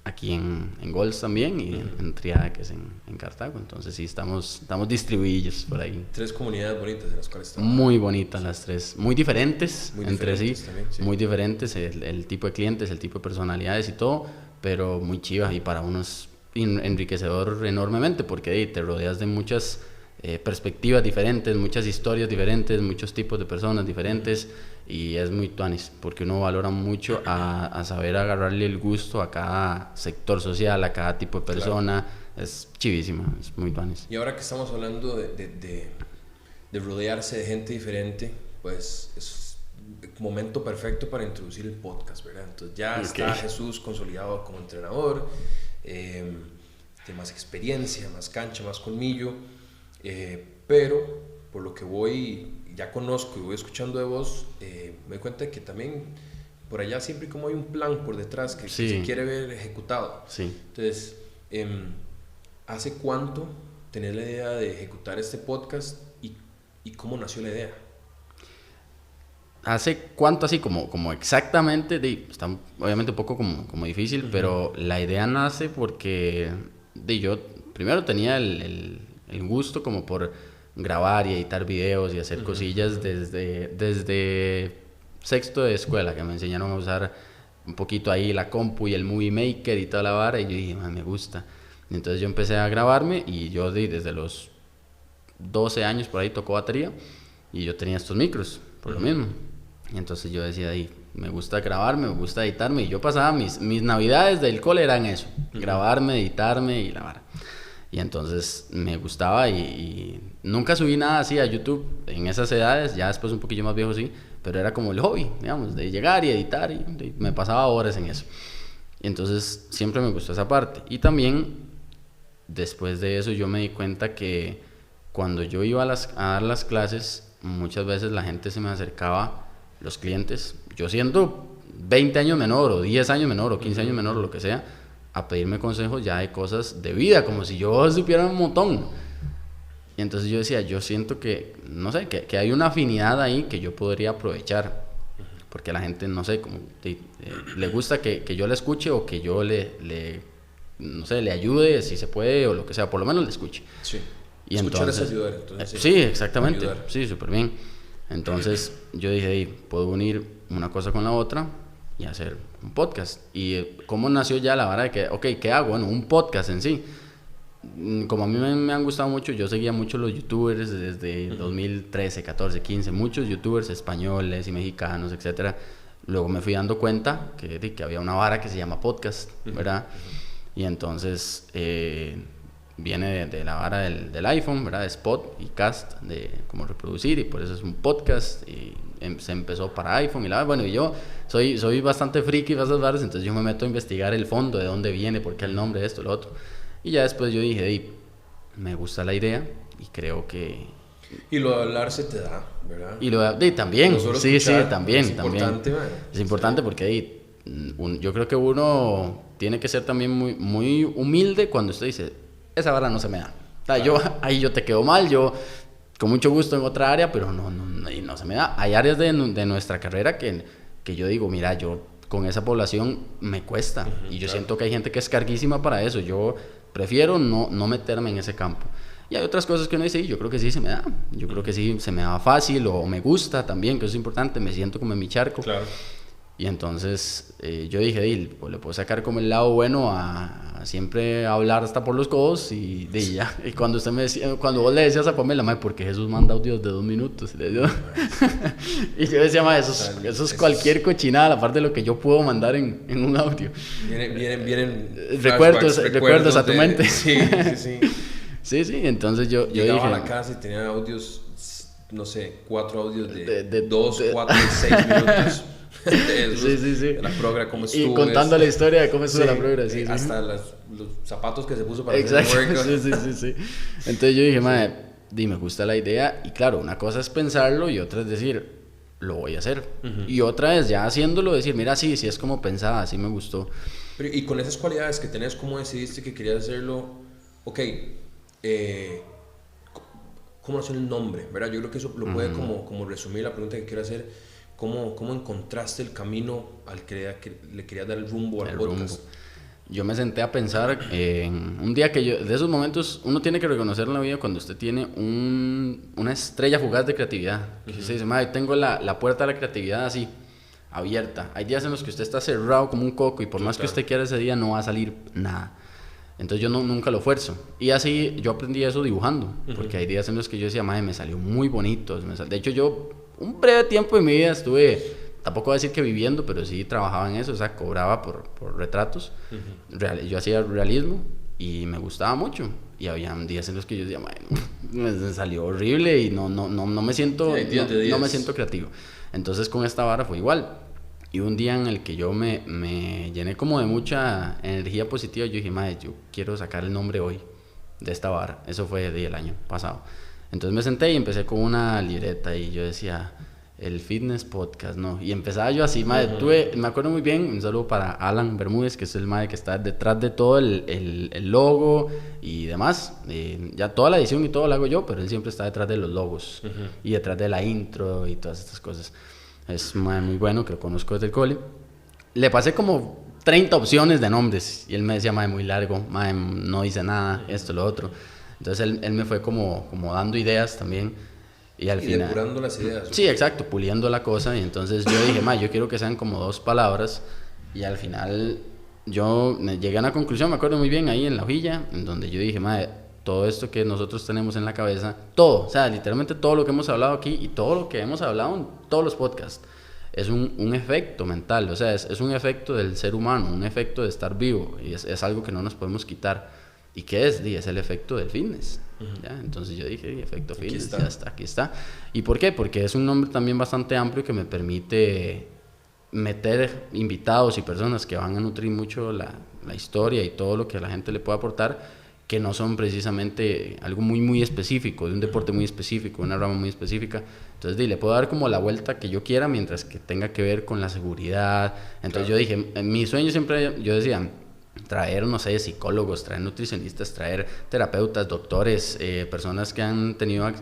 Aquí en Golds también y en Triada, que es en Cartago. Entonces sí, estamos distribuidos por ahí. 3 comunidades bonitas en las cuales estamos. Muy bonitas las 3. Muy diferentes entre sí. También, sí. Muy diferentes el tipo de clientes, el tipo de personalidades y todo. Pero muy chivas y para unos enriquecedor enormemente porque te rodeas de muchas perspectivas diferentes, muchas historias diferentes, muchos tipos de personas diferentes y es muy tuanis porque uno valora mucho a saber agarrarle el gusto a cada sector social, a cada tipo de persona. Claro. Es chivísima, es muy tuanis. Y ahora que estamos hablando de rodearse de gente diferente, pues es momento perfecto para introducir el podcast, ¿verdad? Entonces ya está Jesús consolidado como entrenador, tiene más experiencia, más cancha, más colmillo, pero por lo que ya conozco y voy escuchando de vos, me doy cuenta de que también por allá siempre como hay un plan por detrás que se quiere ver ejecutado. Sí. Entonces, ¿hace cuánto tenés la idea de ejecutar este podcast y cómo nació la idea? ¿Hace cuánto así? Como exactamente, está obviamente un poco como difícil, pero la idea nace porque yo primero tenía el gusto como por grabar y editar videos y hacer cosillas desde sexto de escuela, que me enseñaron a usar un poquito ahí la compu y el Movie Maker y toda la vara, y yo dije, me gusta. Y entonces yo empecé a grabarme y yo desde los 12 años por ahí tocó batería y yo tenía estos micros, por lo mismo. Y entonces yo decía, me gusta grabarme, me gusta editarme, y yo pasaba mis navidades del cole eran eso, grabarme, editarme y la vara. Y entonces me gustaba y nunca subí nada así a YouTube en esas edades, ya después un poquillo más viejo sí, pero era como el hobby, digamos, de llegar y editar y me pasaba horas en eso. Y entonces siempre me gustó esa parte. Y también después de eso yo me di cuenta que cuando yo iba a dar las clases, muchas veces la gente se me acercaba, los clientes, yo siendo 20 años menor o 10 años menor o 15 años menor o lo que sea, a pedirme consejos ya de cosas de vida, como si yo supiera un montón. Y entonces yo decía, yo siento que, no sé, que hay una afinidad ahí que yo podría aprovechar, porque a la gente, no sé, como le gusta que yo le escuche o que yo no sé, le ayude si se puede o lo que sea, por lo menos le escuche. Sí. Y escuchar entonces, es ayudar. Entonces, sí, exactamente. Sí, súper bien. Entonces yo dije, puedo unir una cosa con la otra y hacer un podcast. Y cómo nació ya la vara de que, ok, ¿qué hago? Bueno, un podcast en sí. Como a mí me han gustado mucho, yo seguía mucho los youtubers desde 2013, 14, 15, muchos youtubers españoles y mexicanos, etcétera. Luego me fui dando cuenta que había una vara que se llama podcast, ¿verdad? Y entonces viene de la vara del iPhone, ¿verdad? De Spot y Cast, de cómo reproducir, y por eso es un podcast. Y se empezó para iPhone y bueno, y yo soy bastante friki de esas varas, entonces yo me meto a investigar el fondo, de dónde viene, por qué el nombre de esto, lo otro. Y ya después yo dije, me gusta la idea y creo que... Y lo de hablar se te da, ¿verdad? Y lo de también, sí, también. Es importante, también. Es importante porque yo creo que uno tiene que ser también muy, muy humilde cuando usted dice, esa vara no se me da. O sea, claro. Yo te quedo mal, yo con mucho gusto en otra área, pero no se me da. Hay áreas de nuestra carrera que yo digo, mira, yo con esa población me cuesta. Y yo siento que hay gente que es carguísima para eso. Yo prefiero no meterme en ese campo. Y hay otras cosas que uno dice, yo creo que sí se me da. Yo creo que sí se me da fácil o me gusta también, que eso es importante. Me siento como en mi charco. Claro. Y entonces yo dije, pues le puedo sacar como el lado bueno a siempre hablar hasta por los codos y ya. Y cuando cuando vos le decías a Pamela, ¿por qué Jesús manda audios de 2 minutos? Y yo decía, eso es cualquier cochinada, aparte de lo que yo puedo mandar en un audio. Vienen recuerdos a tu mente. Sí. Sí, entonces yo llegaba dije... a la casa y tenía audios, no sé, 4 audios de 2, 4, 6 minutos. Sí. La progra, cómo estuvo. Y contando la historia de cómo estuvo la progra, hasta los zapatos que se puso para exacto, hacer el workout. Sí. Entonces yo dije, me gusta la idea. Y claro, una cosa es pensarlo y otra es decir, lo voy a hacer. Y otra es ya haciéndolo, decir, mira, sí es como pensaba, así me gustó. Pero, y con esas cualidades que tenés, ¿cómo decidiste que querías hacerlo? Ok, ¿cómo hacer el nombre? ¿Verdad? Yo creo que eso lo puede como resumir la pregunta que quiero hacer. ¿Cómo encontraste el camino al que le querías dar el rumbo al podcast? Yo me senté a pensar en un día que de esos momentos, uno tiene que reconocer en la vida cuando usted tiene una estrella fugaz de creatividad. Que usted dice, madre, tengo la puerta a la creatividad así, abierta. Hay días en los que usted está cerrado como un coco y por más que usted quiera ese día no va a salir nada. Entonces yo nunca lo esfuerzo. Y así yo aprendí eso dibujando. Porque hay días en los que yo decía, madre, me salió muy bonito. De hecho yo, un breve tiempo de mi vida estuve... Tampoco voy a decir que viviendo, pero sí trabajaba en eso, o sea, cobraba por retratos. Yo hacía realismo y me gustaba mucho. Y había días en los que yo decía, me salió horrible y no me siento, no me siento creativo. Entonces con esta vara fue igual. Y un día en el que yo me llené como de mucha energía positiva, yo dije, madre, yo quiero sacar el nombre hoy de esta vara. Eso fue el año pasado. Entonces me senté y empecé con una libreta y yo decía... el fitness podcast, ¿no? Y empezaba yo así, madre, me acuerdo muy bien, un saludo para Alan Bermúdez, que es el madre que está detrás de todo el logo y demás. Ya toda la edición y todo lo hago yo, pero él siempre está detrás de los logos y detrás de la intro y todas estas cosas. Es madre, muy bueno, que lo conozco desde el cole. Le pasé como 30 opciones de nombres y él me decía, madre, muy largo, madre, no dice nada, esto, lo otro. Entonces él me fue como dando ideas también. Y al final, depurando las ideas. Sí, exacto, puliendo la cosa. Y entonces yo dije, yo quiero que sean como 2 palabras. Y al final yo llegué a una conclusión, me acuerdo muy bien, ahí en la hojilla, en donde yo dije, todo esto que nosotros tenemos en la cabeza, todo, o sea, literalmente todo lo que hemos hablado aquí y todo lo que hemos hablado en todos los podcasts, es un efecto mental, o sea, es un efecto del ser humano, un efecto de estar vivo. Y es algo que no nos podemos quitar. ¿Y qué es? Es el efecto del fitness. ¿Ya? Entonces yo dije, efecto fitness, aquí está. ¿Y por qué? Porque es un nombre también bastante amplio que me permite meter invitados y personas que van a nutrir mucho la historia y todo lo que a la gente le puede aportar, que no son precisamente algo muy específico, de un deporte muy específico, una rama muy específica. Entonces le puedo dar como la vuelta que yo quiera mientras que tenga que ver con la seguridad. Entonces yo dije, en mi sueño siempre, yo decía... traer, no sé, psicólogos, traer nutricionistas, traer terapeutas, doctores, personas que han tenido,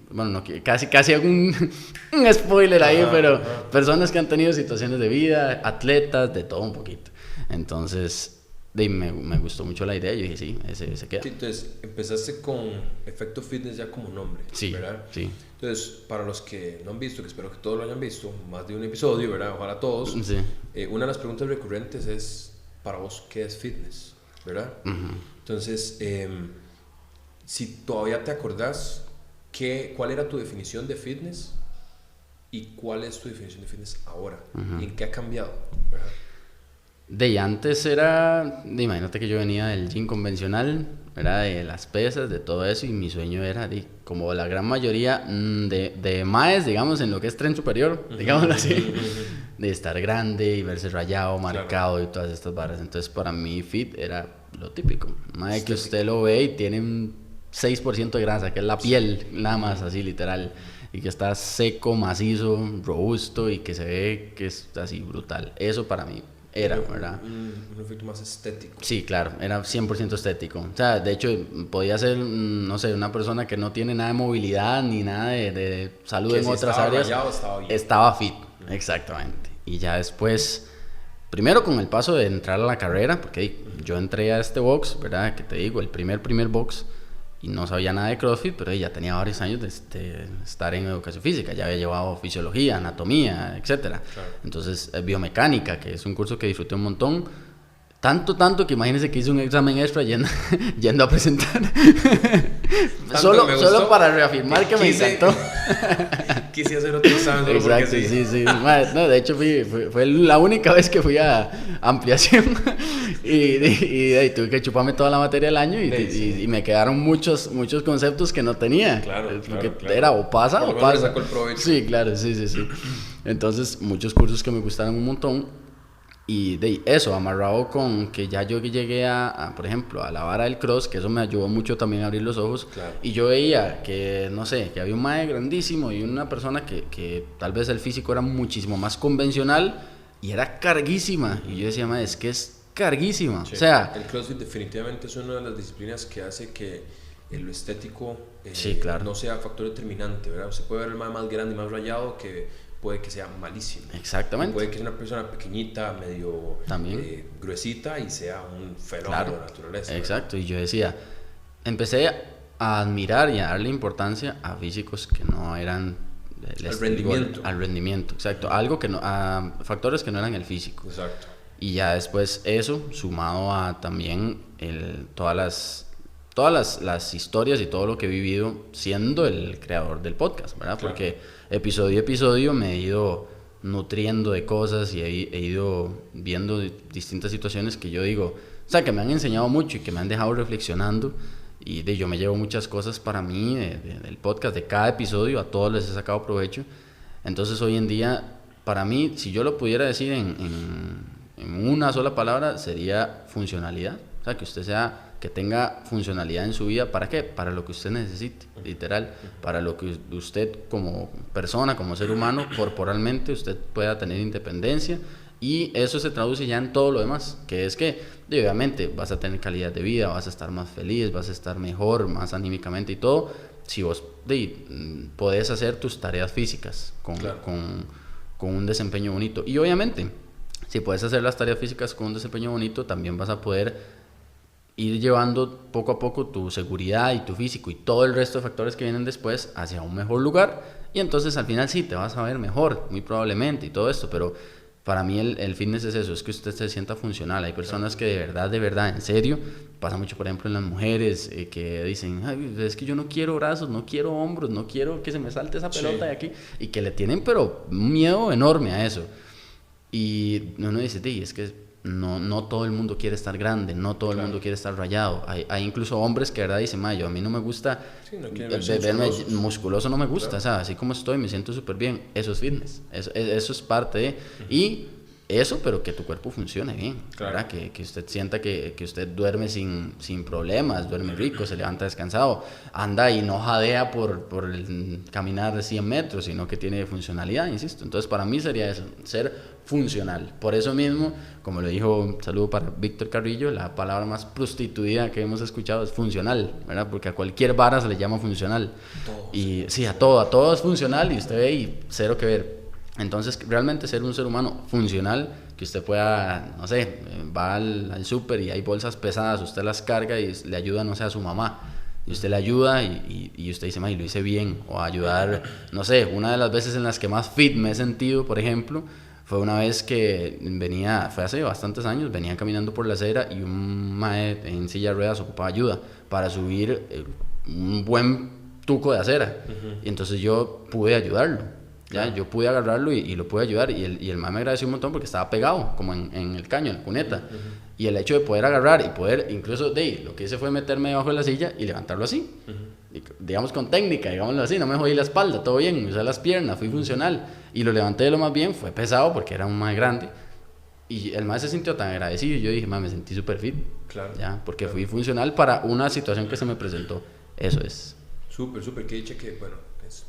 bueno, no, casi hago un spoiler ahí, pero personas que han tenido situaciones de vida, atletas, de todo un poquito. Entonces, me gustó mucho la idea y yo dije, sí, ese queda. Sí, entonces, empezaste con Efecto Fitness ya como nombre, sí, ¿verdad? Sí. Entonces, para los que no han visto, que espero que todos lo hayan visto, más de un episodio, ¿verdad? Ojalá todos. Sí. Una de las preguntas recurrentes es, para vos, ¿qué es fitness? ¿Verdad? Entonces, si todavía te acordás, ¿cuál era tu definición de fitness? ¿Y cuál es tu definición de fitness ahora? ¿Y en qué ha cambiado? ¿Verdad? De antes era, imagínate que yo venía del gym convencional, ¿verdad? De las pesas, de todo eso, y mi sueño era, como la gran mayoría de maes, digamos, en lo que es tren superior, digámoslo así, de estar grande y verse rayado, marcado y todas estas barras. Entonces, para mí, fit era lo típico. Mae, que usted lo ve y tiene un 6% de grasa, que es la piel, nada más, así literal. Y que está seco, macizo, robusto y que se ve que es así brutal. Eso para mí era, ¿verdad? Un efecto más estético. Sí, claro, era 100% estético. O sea, de hecho, podía ser, no sé, una persona que no tiene nada de movilidad ni nada de salud que en si otras áreas. Rayado, estaba bien. Estaba fit, exactamente. Y ya después, primero con el paso de entrar a la carrera, porque yo entré a este box, ¿verdad? Que te digo, el primer box, y no sabía nada de CrossFit, pero ya tenía varios años de estar en educación física, ya había llevado fisiología, anatomía, etcétera. Claro. Entonces, biomecánica, que es un curso que disfruté un montón, tanto que imagínense que hice un examen extra yendo a presentar. solo para reafirmar que me encantó. Quise hacer otro examen. Exacto, sí. No, de hecho fue la única vez que fui a ampliación y tuve que chuparme toda la materia del año y me quedaron muchos conceptos que no tenía. Claro, porque claro. era o pasa o pasa. Sacó el provecho. Sí, claro, sí. Entonces, muchos cursos que me gustaron un montón. Y de eso, amarrado con que ya yo llegué por ejemplo, a la vara del cross, que eso me ayudó mucho también a abrir los ojos. Claro. Y yo veía que, no sé, que había un mae grandísimo y una persona que tal vez el físico era muchísimo más convencional y era carguísima. Y yo decía, mae, es que es carguísima. Sí. O sea, el CrossFit definitivamente es una de las disciplinas que hace que lo estético sí, claro, no sea factor determinante, ¿verdad? Se puede ver el más grande y más rayado que puede que sea malísimo. Exactamente. Puede que sea una persona pequeñita, medio gruesita y sea un fenómeno, claro, de la naturaleza. Exacto, ¿verdad? Y yo decía, empecé a admirar y a darle importancia a físicos que no eran al rendimiento, exacto, algo que no, a factores que no eran el físico. Exacto. Y ya después eso, sumado a también todas las historias y todo lo que he vivido siendo el creador del podcast, ¿verdad? Claro. Porque episodio a episodio me he ido nutriendo de cosas y he ido viendo distintas situaciones que yo digo, o sea, que me han enseñado mucho y que me han dejado reflexionando, y yo me llevo muchas cosas para mí del podcast, de cada episodio, a todos les he sacado provecho. Entonces hoy en día, para mí, si yo lo pudiera decir en una sola palabra, sería funcionalidad. O sea, que tenga funcionalidad en su vida. ¿Para qué? Para lo que usted necesite, literal. Para lo que usted como persona, como ser humano, corporalmente, usted pueda tener independencia. Y eso se traduce ya en todo lo demás, que es que, obviamente, vas a tener calidad de vida, vas a estar más feliz, vas a estar mejor, más anímicamente y todo, si vos podés hacer tus tareas físicas con un desempeño bonito. Y obviamente, si puedes hacer las tareas físicas con un desempeño bonito, también vas a poder ir llevando poco a poco tu seguridad y tu físico y todo el resto de factores que vienen después hacia un mejor lugar, y entonces al final sí te vas a ver mejor, muy probablemente, y todo esto. Pero para mí el fitness es eso, es que usted se sienta funcional. Hay personas que de verdad, en serio, pasa mucho por ejemplo en las mujeres, que dicen, ay, es que yo no quiero brazos, no quiero hombros, no quiero que se me salte esa pelota de aquí, y que le tienen pero un miedo enorme a eso. Y uno dice, es que no todo el mundo quiere estar grande, no todo el mundo quiere estar rayado. Hay incluso hombres que de verdad dicen, a mí no me gusta, verme musculoso, no me gusta, claro. O sea, así como estoy me siento súper bien. Eso es fitness, eso es parte de, y eso, pero que tu cuerpo funcione bien, claro. ¿Verdad? Que usted sienta que usted duerme sin problemas, duerme rico, se levanta descansado, anda y no jadea por el caminar 100 metros, sino que tiene funcionalidad, insisto. Entonces para mí sería eso, ser funcional. Por eso mismo, como le dijo, un saludo para Víctor Carrillo, la palabra más prostituida que hemos escuchado es funcional, ¿verdad? Porque a cualquier vara se le llama funcional. Y sí, a todo es funcional, y usted ve y cero que ver. Entonces, realmente ser un ser humano funcional, que usted pueda, no sé, va al súper y hay bolsas pesadas, usted las carga y le ayuda, no sé, a su mamá, y usted le ayuda y usted dice, lo hice bien. O ayudar, no sé, una de las veces en las que más fit me he sentido, por ejemplo, fue una vez que fue hace bastantes años, venía caminando por la acera y un mae en silla de ruedas ocupaba ayuda para subir un buen tuco de acera. Y entonces yo pude ayudarlo. ¿Ya? Yo pude agarrarlo y lo pude ayudar, y el mae me agradeció un montón porque estaba pegado como en el caño, en la cuneta, y el hecho de poder agarrar y poder, incluso lo que hice fue meterme debajo de la silla y levantarlo así, y, digamos con técnica, digámoslo así, no me jodí la espalda, todo bien, usé las piernas, fui funcional y lo levanté de lo más bien. Fue pesado porque era un mae grande, y el mae se sintió tan agradecido y yo dije, me sentí súper fit, claro, ¿ya? Porque fui funcional para una situación que se me presentó. Eso es súper, que dice que, bueno, es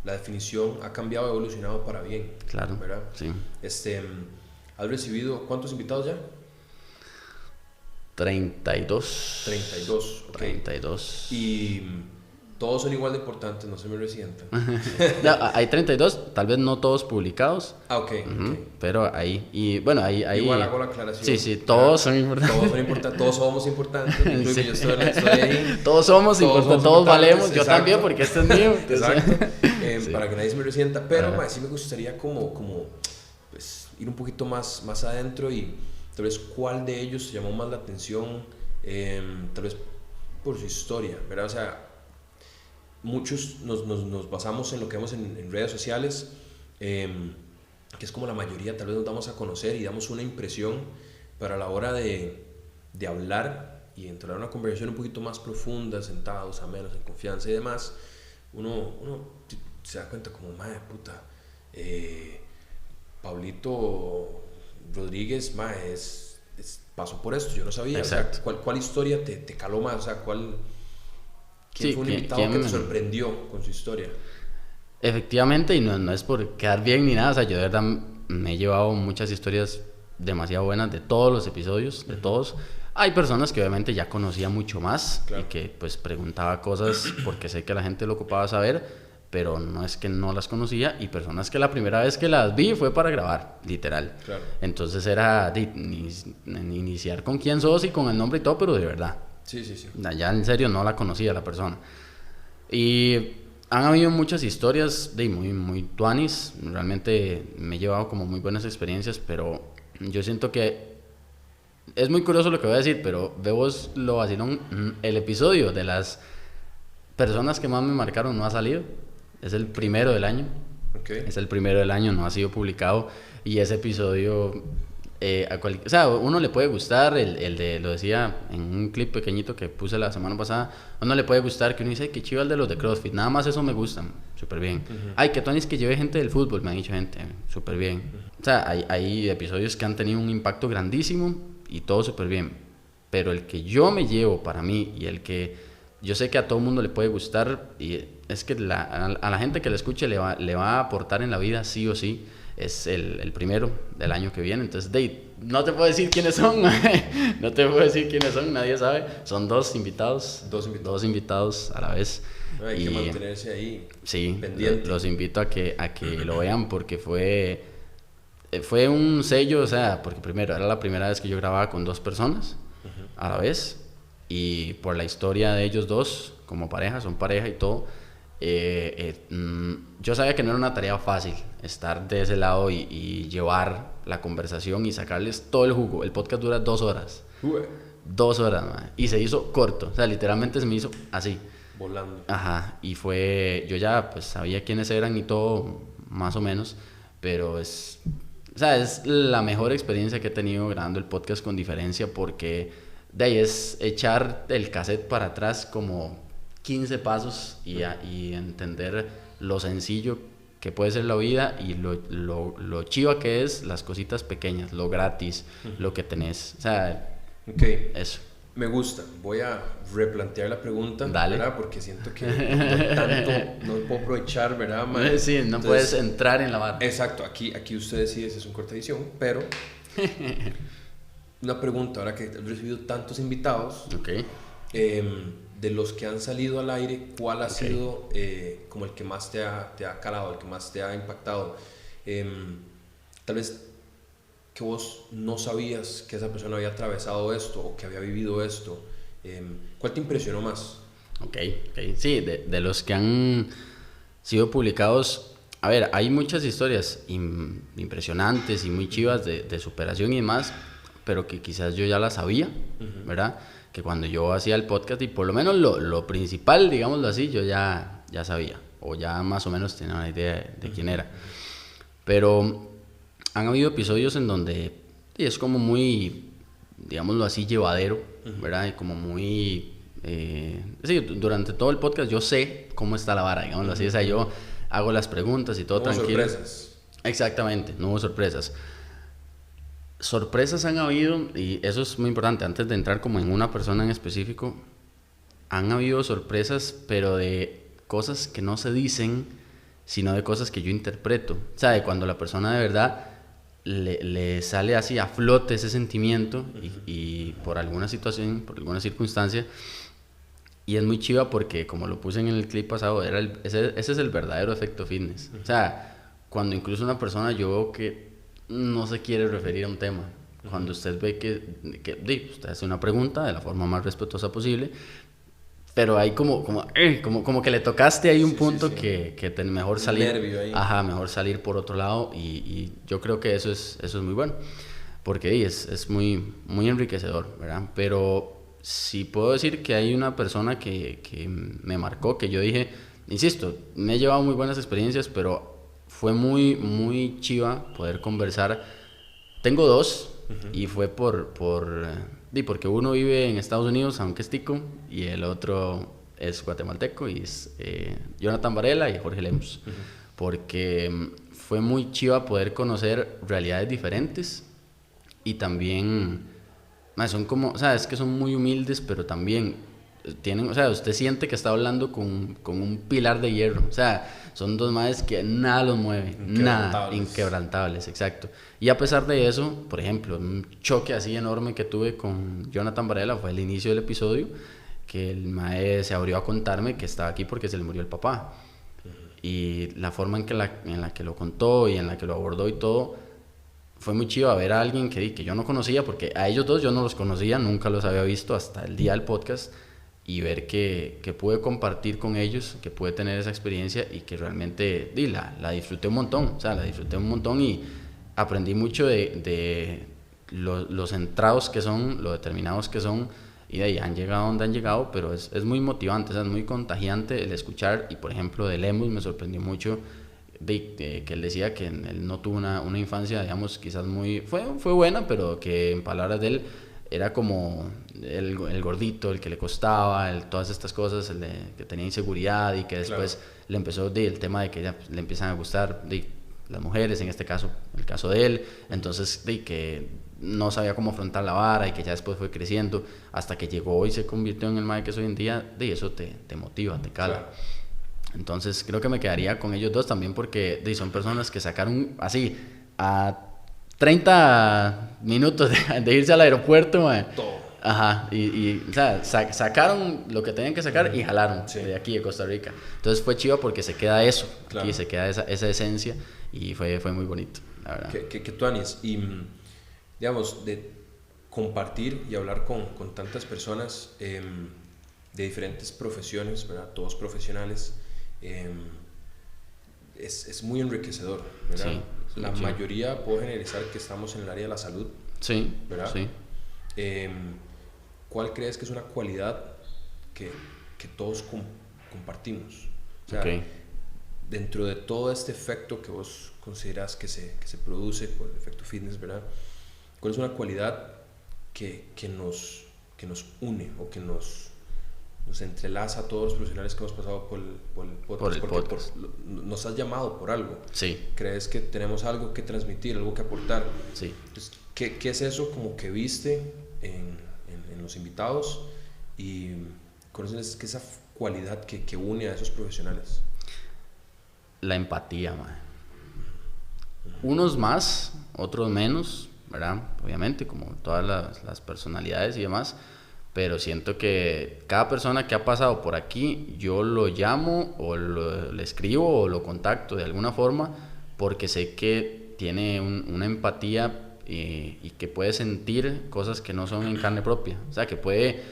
la definición ha cambiado, evolucionado para bien. Claro, ¿verdad? Sí. ¿Has recibido cuántos invitados ya? 32. 32, ok. 32. Y todos son igual de importantes, no se me resientan. No, hay 32, tal vez no todos publicados. Ok. Pero ahí, y bueno, ahí igual hago la aclaración. Sí, todos son importantes. Todos son importantes, todos somos importantes. Sí. Yo estoy ahí. Todos somos importantes, todos valemos. Yo exacto. También, porque este es mío. Exacto. Sí. Para que nadie se me resienta. Pero sí me gustaría como pues, ir un poquito más adentro, y tal vez cuál de ellos llamó más la atención, tal vez por su historia, ¿verdad? O sea, muchos nos basamos en lo que vemos en redes sociales, que es como la mayoría. Tal vez nos damos a conocer y damos una impresión, pero a la hora de hablar y entrar en una conversación un poquito más profunda, sentados, a menos, en confianza y demás, uno se da cuenta como, madre puta, Pablito Rodríguez, pasó por esto, yo no sabía. Exacto. O sea, ¿cuál historia te caló más? O sea, ¿quién Sí, fue un invitado que te sorprendió con su historia? Efectivamente, y no es por quedar bien ni nada, o sea, yo de verdad me he llevado muchas historias demasiado buenas de todos los episodios, de todos. Hay personas que obviamente ya conocía mucho más, claro, y que pues preguntaba cosas porque sé que la gente lo ocupaba saber, pero no es que no las conocía, y personas que la primera vez que las vi fue para grabar, literal. Claro. Entonces era iniciar con quién sos y con el nombre y todo, pero de verdad. Sí. Ya en serio no la conocía la persona. Y han habido muchas historias de muy tuanis. Realmente me he llevado como muy buenas experiencias, pero yo siento que es muy curioso lo que voy a decir, pero vos lo vacilón. El episodio de las personas que más me marcaron no ha salido. Es el primero del año. Okay. Es el primero del año, no ha sido publicado. Y ese episodio, o sea, uno le puede gustar, el de, lo decía en un clip pequeñito que puse la semana pasada, uno le puede gustar que uno dice, qué chido el de los de CrossFit, nada más eso me gustan, súper bien. Ay, qué tonis que lleve gente del fútbol, me han dicho gente, súper bien. O sea, hay episodios que han tenido un impacto grandísimo y todo súper bien. Pero el que yo me llevo para mí y el que yo sé que a todo mundo le puede gustar, y es que a la gente que le escuche le va a aportar en la vida sí o sí, es el primero del año que viene. Entonces, no te puedo decir quiénes son, no te puedo decir quiénes son, nadie sabe. Son dos invitados a la vez. Hay que mantenerse ahí, sí, pendiente. Los invito a que lo vean, porque fue un sello, o sea, porque primero era la primera vez que yo grababa con dos personas a la vez, y por la historia de ellos dos como pareja, son pareja y todo. Yo sabía que no era una tarea fácil estar de ese lado y llevar la conversación y sacarles todo el jugo. El podcast dura 2 horas. 2 horas, man, y se hizo corto, o sea, literalmente se me hizo así, volando. Ajá, y yo ya pues sabía quiénes eran y todo, más o menos, pero o sea, es la mejor experiencia que he tenido grabando el podcast, con diferencia, porque de ahí es echar el cassette para atrás como 15 pasos y entender lo sencillo que puede ser la vida y lo chiva que es las cositas pequeñas, lo gratis, lo que tenés. O sea, eso. Me gusta. Voy a replantear la pregunta. Dale. ¿Verdad? Porque siento que no puedo aprovechar, ¿verdad, man? Sí, no. Entonces, puedes entrar en la barra. Exacto. Aquí usted decide si es un corte edición, pero una pregunta, ahora que he recibido tantos invitados, de los que han salido al aire, ¿cuál ha sido como el que más te ha calado, el que más te ha impactado? Tal vez que vos no sabías que esa persona había atravesado esto o que había vivido esto. ¿Cuál te impresionó más? Sí, de los que han sido publicados, a ver, hay muchas historias impresionantes y muy chivas de superación y demás, pero que quizás yo ya las sabía, ¿verdad? Que cuando yo hacía el podcast, y por lo menos lo principal, digámoslo así, yo ya sabía, o ya más o menos tenía una idea de quién era. Pero han habido episodios en donde es como muy, digámoslo así, llevadero, ¿verdad? Y como muy... sí, durante todo el podcast yo sé cómo está la vara, digámoslo así. O sea, yo hago las preguntas y todo tranquilo. No hubo sorpresas. Exactamente, no hubo sorpresas. Sorpresas han habido, y eso es muy importante, antes de entrar como en una persona en específico, han habido sorpresas, pero de cosas que no se dicen, sino de cosas que yo interpreto. O sea, de cuando la persona de verdad le sale así a flote ese sentimiento y por alguna situación, por alguna circunstancia, y es muy chiva porque, como lo puse en el clip pasado, ese es el verdadero efecto fitness. O sea, cuando incluso una persona, yo veo que no se quiere referir a un tema, cuando usted ve que usted hace una pregunta de la forma más respetuosa posible, pero hay como que le tocaste ahí un punto que mejor salir, nervio ahí. Mejor salir por otro lado, y yo creo que eso es muy bueno, porque es muy, muy enriquecedor, ¿verdad? Pero sí puedo decir que hay una persona que me marcó, que yo dije, insisto, me he llevado muy buenas experiencias, pero fue muy, muy chiva poder conversar. Tengo dos, y fue porque uno vive en Estados Unidos, aunque es tico, y el otro es guatemalteco, y es Jonathan Varela y Jorge Lemus. Porque fue muy chiva poder conocer realidades diferentes y también, son como, o sea, es que son muy humildes, pero también tienen, o sea, usted siente que está hablando con un pilar de hierro, o sea, son dos maes que nada los mueve, nada, inquebrantables, exacto. Y a pesar de eso, por ejemplo, un choque así enorme que tuve con Jonathan Varela fue el inicio del episodio, que el mae se abrió a contarme que estaba aquí porque se le murió el papá. Y la forma en la que lo contó y en la que lo abordó y todo, fue muy chido ver a alguien que yo no conocía, porque a ellos dos yo no los conocía, nunca los había visto hasta el día del podcast, y ver que pude compartir con ellos, que pude tener esa experiencia y que realmente la disfruté un montón, o sea, la disfruté un montón y aprendí mucho de los centrados que son, lo determinados que son, y de ahí han llegado donde han llegado, pero es muy motivante, o sea, es muy contagiante el escuchar. Y por ejemplo de Lemus me sorprendió mucho que él decía que él no tuvo una infancia, digamos, quizás fue buena, pero que en palabras de él era como el gordito, el que le costaba, todas estas cosas, que tenía inseguridad, y que después le empezó el tema de que ya le empiezan a gustar las mujeres, en este caso, el caso de él, entonces que no sabía cómo afrontar la vara, y que ya después fue creciendo hasta que llegó y se convirtió en el mae que es hoy en día. Eso te motiva, te cala. Claro. Entonces creo que me quedaría con ellos dos también, porque son personas que sacaron así a 30 minutos de irse al aeropuerto, mae. Todo. Ajá, y o sea, sacaron lo que tenían que sacar y jalaron de aquí, de Costa Rica. Entonces fue chido porque se queda eso, claro. Aquí se queda esa esencia, y fue muy bonito, la verdad. Que tú, Anis, y digamos, de compartir y hablar con tantas personas de diferentes profesiones, ¿verdad? Todos profesionales, es muy enriquecedor, ¿verdad? Sí, la mayoría, puedo generalizar, que estamos en el área de la salud, sí, ¿verdad? Sí. ¿Cuál crees que es una cualidad que todos compartimos? O sea, dentro de todo este efecto que vos consideras que se produce por el efecto fitness, ¿verdad? ¿Cuál es una cualidad que nos une o que nos entrelaza a todos los profesionales que hemos pasado por el podcast? Nos has llamado por algo. Sí. ¿Crees que tenemos algo que transmitir, algo que aportar? Sí. Entonces, ¿qué es eso como que viste en los invitados? ¿Y cuál es esa cualidad que une a esos profesionales? La empatía, man. Unos más, otros menos, ¿verdad? Obviamente, como todas las personalidades y demás, pero siento que cada persona que ha pasado por aquí, yo lo llamo o le escribo o lo contacto de alguna forma, porque sé que tiene una empatía y que puede sentir cosas que no son en carne propia, o sea, que puede,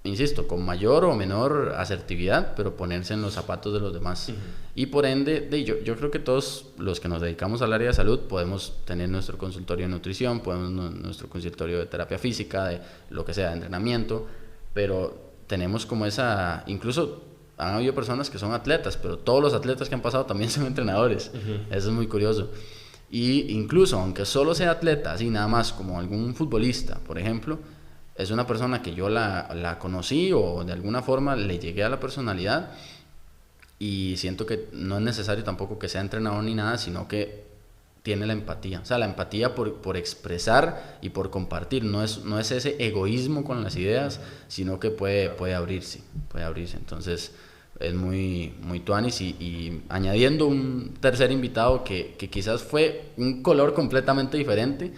insisto, con mayor o menor asertividad, pero ponerse en los zapatos de los demás. Uh-huh. Y por ende, yo creo que todos los que nos dedicamos al área de salud podemos tener nuestro consultorio de nutrición, podemos nuestro consultorio de terapia física, de lo que sea, de entrenamiento, pero tenemos como esa, incluso han habido personas que son atletas, pero todos los atletas que han pasado también son entrenadores. Uh-huh. Eso es muy curioso. Y incluso, aunque solo sea atleta, así nada más, como algún futbolista, por ejemplo, es una persona que yo la conocí o de alguna forma le llegué a la personalidad, y siento que no es necesario tampoco que sea entrenador ni nada, sino que tiene la empatía. O sea, la empatía por expresar y por compartir. No es ese egoísmo con las ideas, sino que puede abrirse. Entonces es muy, muy tuanis. Y añadiendo un tercer invitado que quizás fue un color completamente diferente,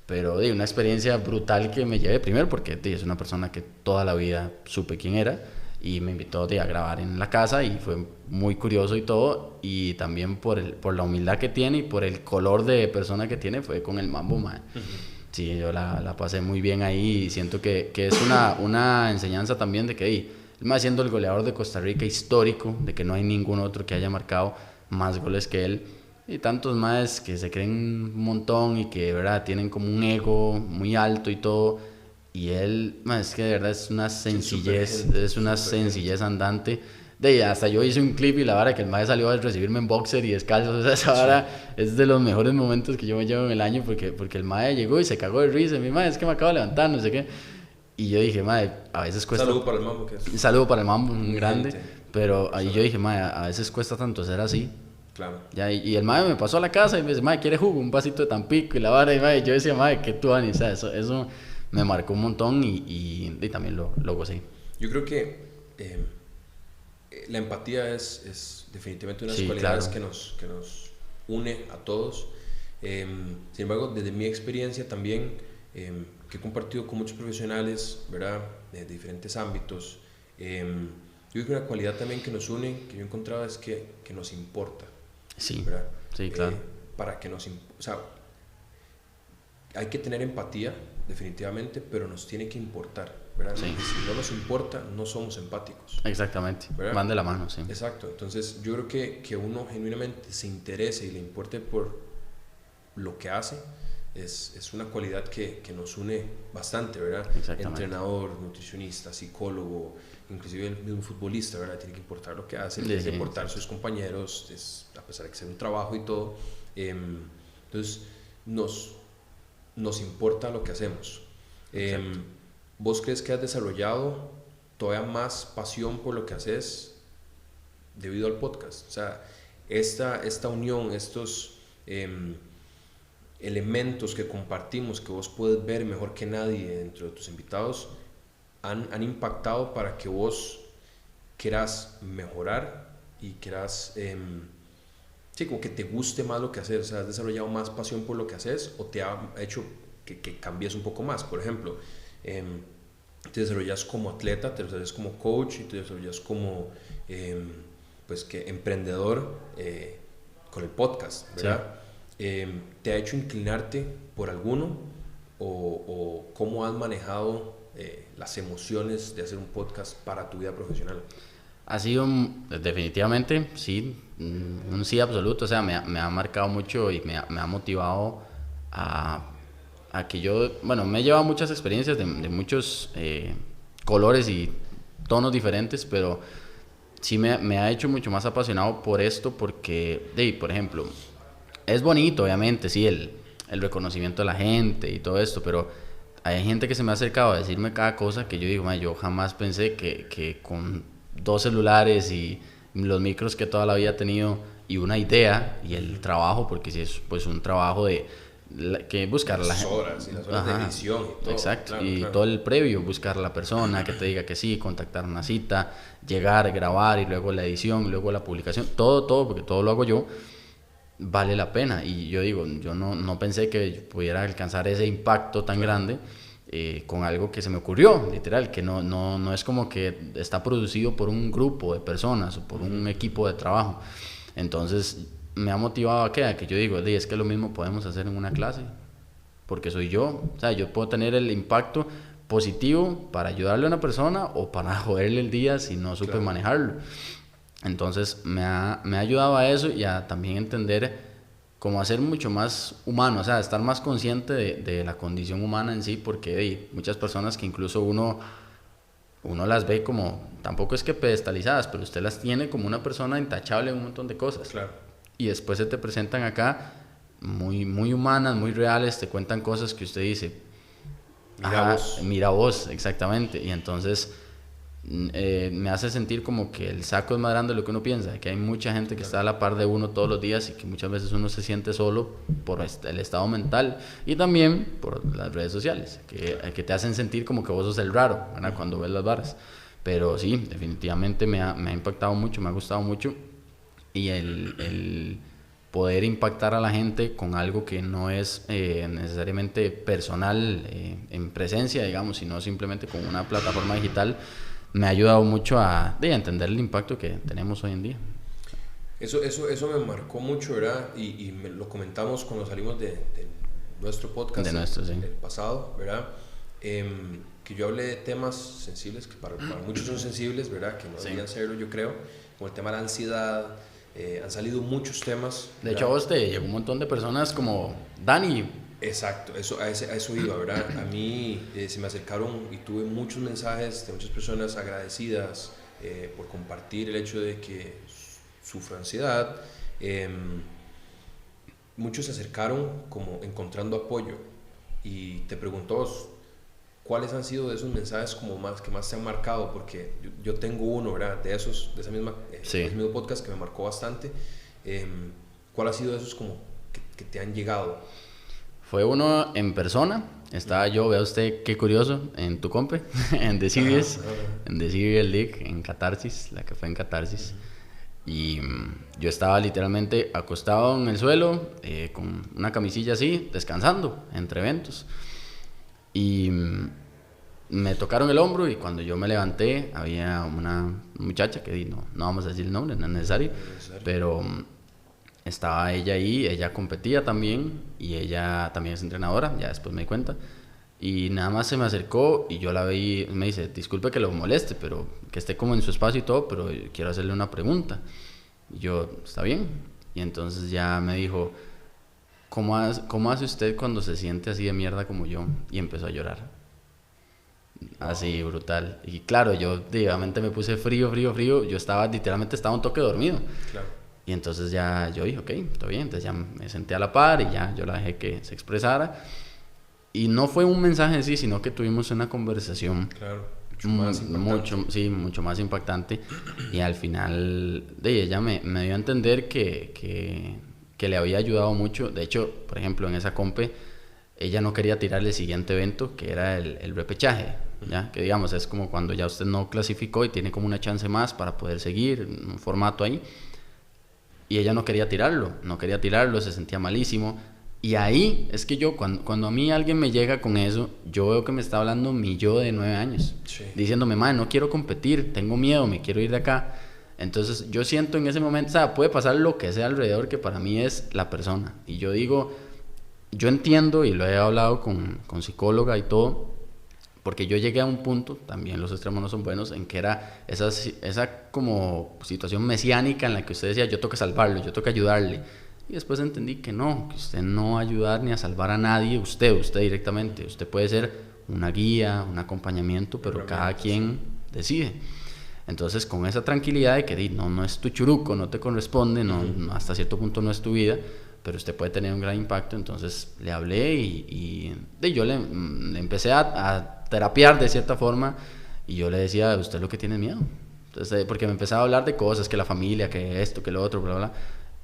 pero una experiencia brutal que me llevé, primero porque es una persona que toda la vida supe quién era, y me invitó a grabar en la casa, y fue muy curioso y todo, y también por la humildad que tiene y por el color de persona que tiene, fue con el Mambo, man. Uh-huh. Sí, yo la pasé muy bien ahí, y siento que es una enseñanza también de que él va siendo el goleador de Costa Rica histórico, de que no hay ningún otro que haya marcado más goles que él, y tantos más que se creen un montón y que de verdad tienen como un ego muy alto y todo, y él, es que de verdad es una sencillez, sencillez andante. Hasta yo hice un clip y la vara que el mae salió a recibirme en boxer y descalzo, o sea, esa vara es de los mejores momentos que yo me llevo en el año, porque el mae llegó y se cagó de risa, mi mae, es que me acabo de levantar, no sé qué, y yo dije, mae, a veces cuesta... Saludo para el Mambo, Saludo para el Mambo, un grande, pero ahí yo dije, mae, a veces cuesta tanto ser así, Claro. Ya, y el mae me pasó a la casa y me dice, mae, ¿quiere jugo? Un vasito de Tampico y la vara. Y mae, yo decía, mae, qué tú, Ani, o sea, eso me marcó un montón y también lo gocé. Yo creo que la empatía es definitivamente una de las Sí, cualidades claro. que nos une a todos. Sin embargo, desde mi experiencia también, que he compartido con muchos profesionales, ¿verdad? De diferentes ámbitos, yo creo que una cualidad también que nos une, que yo he encontrado, es que nos importa, Sí, ¿verdad? sí, claro. Para que o sea, hay que tener empatía, definitivamente, pero nos tiene que importar, ¿verdad? Sí. Si no nos importa, no somos empáticos. Exactamente, ¿Verdad? van de la mano, sí. Exacto, entonces yo creo que uno genuinamente se interese y le importe por lo que hace, es una cualidad que nos une bastante, ¿verdad? Exactamente. Entrenador, nutricionista, psicólogo, inclusive el mismo futbolista, ¿verdad? Tiene que importar lo que hace, Sí, tiene que sí. importar sus compañeros, a pesar de que sea un trabajo y todo. Entonces, nos importa lo que hacemos. Exacto. ¿Vos crees que has desarrollado todavía más pasión por lo que haces debido al podcast? O sea, esta unión, estos elementos que compartimos, que vos puedes ver mejor que nadie dentro de tus invitados, han impactado para que vos quieras mejorar y quieras, sí, como que te guste más lo que haces. O sea, ¿has desarrollado más pasión por lo que haces o te ha hecho que cambies un poco más? Por ejemplo, te desarrollas como atleta, te desarrollas como coach y te desarrollas como pues que emprendedor con el podcast, ¿verdad? Sí. ¿Te ha hecho inclinarte por alguno o cómo has manejado las emociones de hacer un podcast para tu vida profesional? Ha sido definitivamente, sí, un sí absoluto. O sea, me ha marcado mucho y me ha motivado a que yo, bueno, me he llevado muchas experiencias de muchos colores y tonos diferentes, pero sí me ha hecho mucho más apasionado por esto porque, por ejemplo, es bonito, obviamente, sí, el reconocimiento de la gente y todo esto, pero hay gente que se me ha acercado a decirme cada cosa que yo digo, yo jamás pensé que con 2 celulares y los micros que toda la vida he tenido y una idea y el trabajo, porque si es pues un trabajo de que buscar las horas y las horas de edición y todo. Exacto, claro, y claro. todo el previo, buscar a la persona que te diga que sí, contactar una cita, llegar, grabar y luego la edición, luego la publicación, todo, porque todo lo hago yo, vale la pena. Y yo digo, yo no pensé que pudiera alcanzar ese impacto tan grande con algo que se me ocurrió, literal, que no es como que está producido por un grupo de personas o por un equipo de trabajo. Entonces me ha motivado a que yo digo, es que lo mismo podemos hacer en una clase, porque soy yo, o sea, yo puedo tener el impacto positivo para ayudarle a una persona o para joderle el día si no supe manejarlo. Entonces me ha ayudado a eso y a también entender cómo hacer mucho más humano, o sea, estar más consciente de la condición humana en sí, porque hay muchas personas que incluso uno las ve como, tampoco es que pedestalizadas, pero usted las tiene como una persona intachable en un montón de cosas. Claro. Y después se te presentan acá muy, muy humanas, muy reales, te cuentan cosas que usted dice, mira vos, exactamente. Y entonces me hace sentir como que el saco es más grande de lo que uno piensa, que hay mucha gente que está a la par de uno todos los días y que muchas veces uno se siente solo por el estado mental y también por las redes sociales, que te hacen sentir como que vos sos el raro, ¿verdad? Cuando ves las varas. Pero sí, definitivamente me ha impactado mucho, me ha gustado mucho. Y el poder impactar a la gente con algo que no es necesariamente personal en presencia, digamos, sino simplemente con una plataforma digital, me ha ayudado mucho a entender el impacto que tenemos hoy en día. Eso me marcó mucho, ¿verdad? Y lo comentamos cuando salimos de nuestro podcast, sí. el pasado, ¿verdad? Que yo hablé de temas sensibles, que para muchos son sensibles, ¿verdad? Que no deberían serlo, yo creo, como el tema de la ansiedad. Han salido muchos temas. De hecho, a vos te llegó un montón de personas como Dani. Exacto, a eso iba, ¿verdad? A mí se me acercaron y tuve muchos mensajes de muchas personas agradecidas por compartir el hecho de que sufro ansiedad. Muchos se acercaron como encontrando apoyo y te pregunto, ¿cuáles han sido de esos mensajes como que más te han marcado? Porque yo tengo uno, ¿verdad? De ese mismo podcast que me marcó bastante. ¿Cuál ha sido de esos como que te han llegado? Fue uno en persona. Estaba yo, vea usted qué curioso, en tu compe, en The Series, en The Serial League, en Catarsis, la que fue en Catarsis. Y yo estaba literalmente acostado en el suelo, con una camisilla así, descansando entre eventos. Y me tocaron el hombro y cuando yo me levanté había una muchacha que no vamos a decir el nombre, no es necesario, pero estaba ella ahí, ella competía también y ella también es entrenadora, ya después me di cuenta. Y nada más se me acercó y yo la vi, me dice, disculpe que lo moleste, pero que esté como en su espacio y todo, pero quiero hacerle una pregunta. Y yo, ¿está bien? Y entonces ya me dijo, ¿cómo hace usted cuando se siente así de mierda como yo? Y empezó a llorar. Así, brutal. Y claro, yo obviamente me puse frío. Yo literalmente estaba un toque dormido. Claro. Y entonces ya yo dije, ok, está bien. Entonces ya me senté a la par y ya yo la dejé que se expresara. Y no fue un mensaje en sí, sino que tuvimos una conversación. Claro. Mucho más impactante. Y al final ella me dio a entender que le había ayudado mucho. De hecho, por ejemplo, en esa compe, ella no quería tirar el siguiente evento, que era el repechaje, ¿ya? Que digamos, es como cuando ya usted no clasificó y tiene como una chance más para poder seguir un formato ahí. Y ella no quería tirarlo, se sentía malísimo. Y ahí es que yo, cuando a mí alguien me llega con eso, yo veo que me está hablando mi yo de 9 años. Sí. Diciéndome, madre, no quiero competir, tengo miedo, me quiero ir de acá. Entonces yo siento en ese momento, o sea, puede pasar lo que sea alrededor, que para mí es la persona. Y yo digo, yo entiendo, y lo he hablado con psicóloga y todo, porque yo llegué a un punto, también los extremos no son buenos, en que era esa como situación mesiánica en la que usted decía, yo tengo que salvarlo, yo tengo que ayudarle. Y después entendí que no, que usted no va a ayudar ni a salvar a nadie, usted directamente. Usted puede ser una guía, un acompañamiento, pero cada quien decide. Entonces, con esa tranquilidad de que no es tu churuco, no te corresponde, no, hasta cierto punto no es tu vida, pero usted puede tener un gran impacto. Entonces, le hablé y yo le empecé a terapiar de cierta forma, y yo le decía, usted lo que tiene es miedo. Entonces, porque me empezaba a hablar de cosas, que la familia, que esto, que lo otro, bla, bla.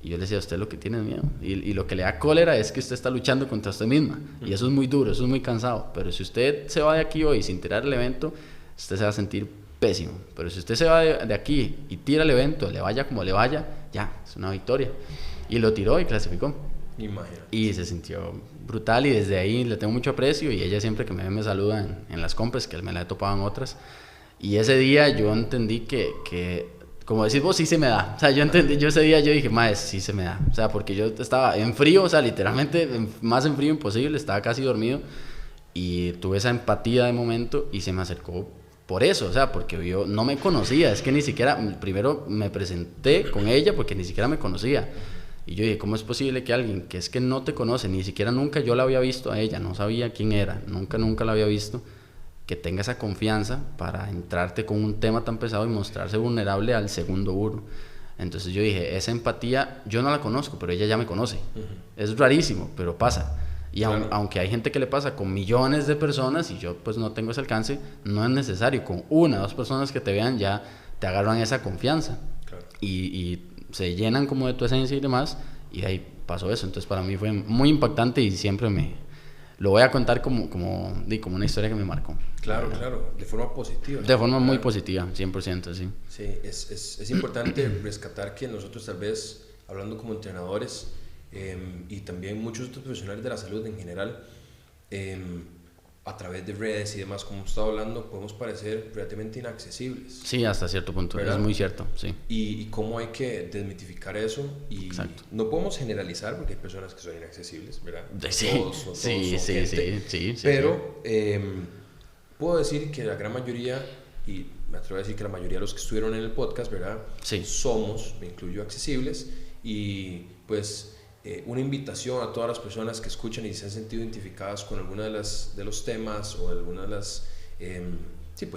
Y yo le decía, usted lo que tiene es miedo. Y lo que le da cólera es que usted está luchando contra usted misma. Y eso es muy duro, eso es muy cansado. Pero si usted se va de aquí hoy sin tirar el evento, usted se va a sentir pésimo. Pero si usted se va de aquí y tira el evento, le vaya como le vaya, ya, es una victoria. Y lo tiró y clasificó. Imagínate. Y se sintió brutal y desde ahí le tengo mucho aprecio. Y ella siempre que me ve me saluda en las compes, que me la he topado en otras. Y ese día yo entendí que como decís vos, sí se me da. O sea, yo ese día yo dije, madre, sí se me da. O sea, porque yo estaba en frío, o sea, literalmente más en frío imposible, estaba casi dormido. Y tuve esa empatía de momento y se me acercó por eso, o sea, porque yo no me conocía. Es que ni siquiera, primero me presenté con ella porque ni siquiera me conocía. Y yo dije, ¿cómo es posible que alguien que es que no te conoce, ni siquiera nunca yo la había visto a ella, no sabía quién era, nunca la había visto, que tenga esa confianza para entrarte con un tema tan pesado y mostrarse vulnerable al segundo uno? Entonces yo dije, esa empatía yo no la conozco, pero ella ya me conoce. Es rarísimo, pero pasa. Y claro, aunque hay gente que le pasa con millones de personas y yo pues no tengo ese alcance, no es necesario. Con una o dos personas que te vean ya te agarran esa confianza. Claro. Y se llenan como de tu esencia y demás, y ahí pasó eso. Entonces para mí fue muy impactante y siempre lo voy a contar como una historia que me marcó. Claro, de forma positiva. De forma muy positiva, 100%, sí. Sí, es importante rescatar que nosotros tal vez, hablando como entrenadores, y también muchos otros profesionales de la salud en general, a través de redes y demás, como hemos estado hablando, podemos parecer relativamente inaccesibles. Sí, hasta cierto punto, ¿verdad? Es muy cierto, sí. Y cómo hay que desmitificar eso. Y exacto, no podemos generalizar porque hay personas que son inaccesibles, ¿verdad? Sí, sí. Pero puedo decir que la gran mayoría, y me atrevo a decir que la mayoría de los que estuvieron en el podcast, ¿verdad? Sí. Somos, me incluyo, accesibles. Y pues una invitación a todas las personas que escuchan y se han sentido identificadas con alguna de los temas o alguna de las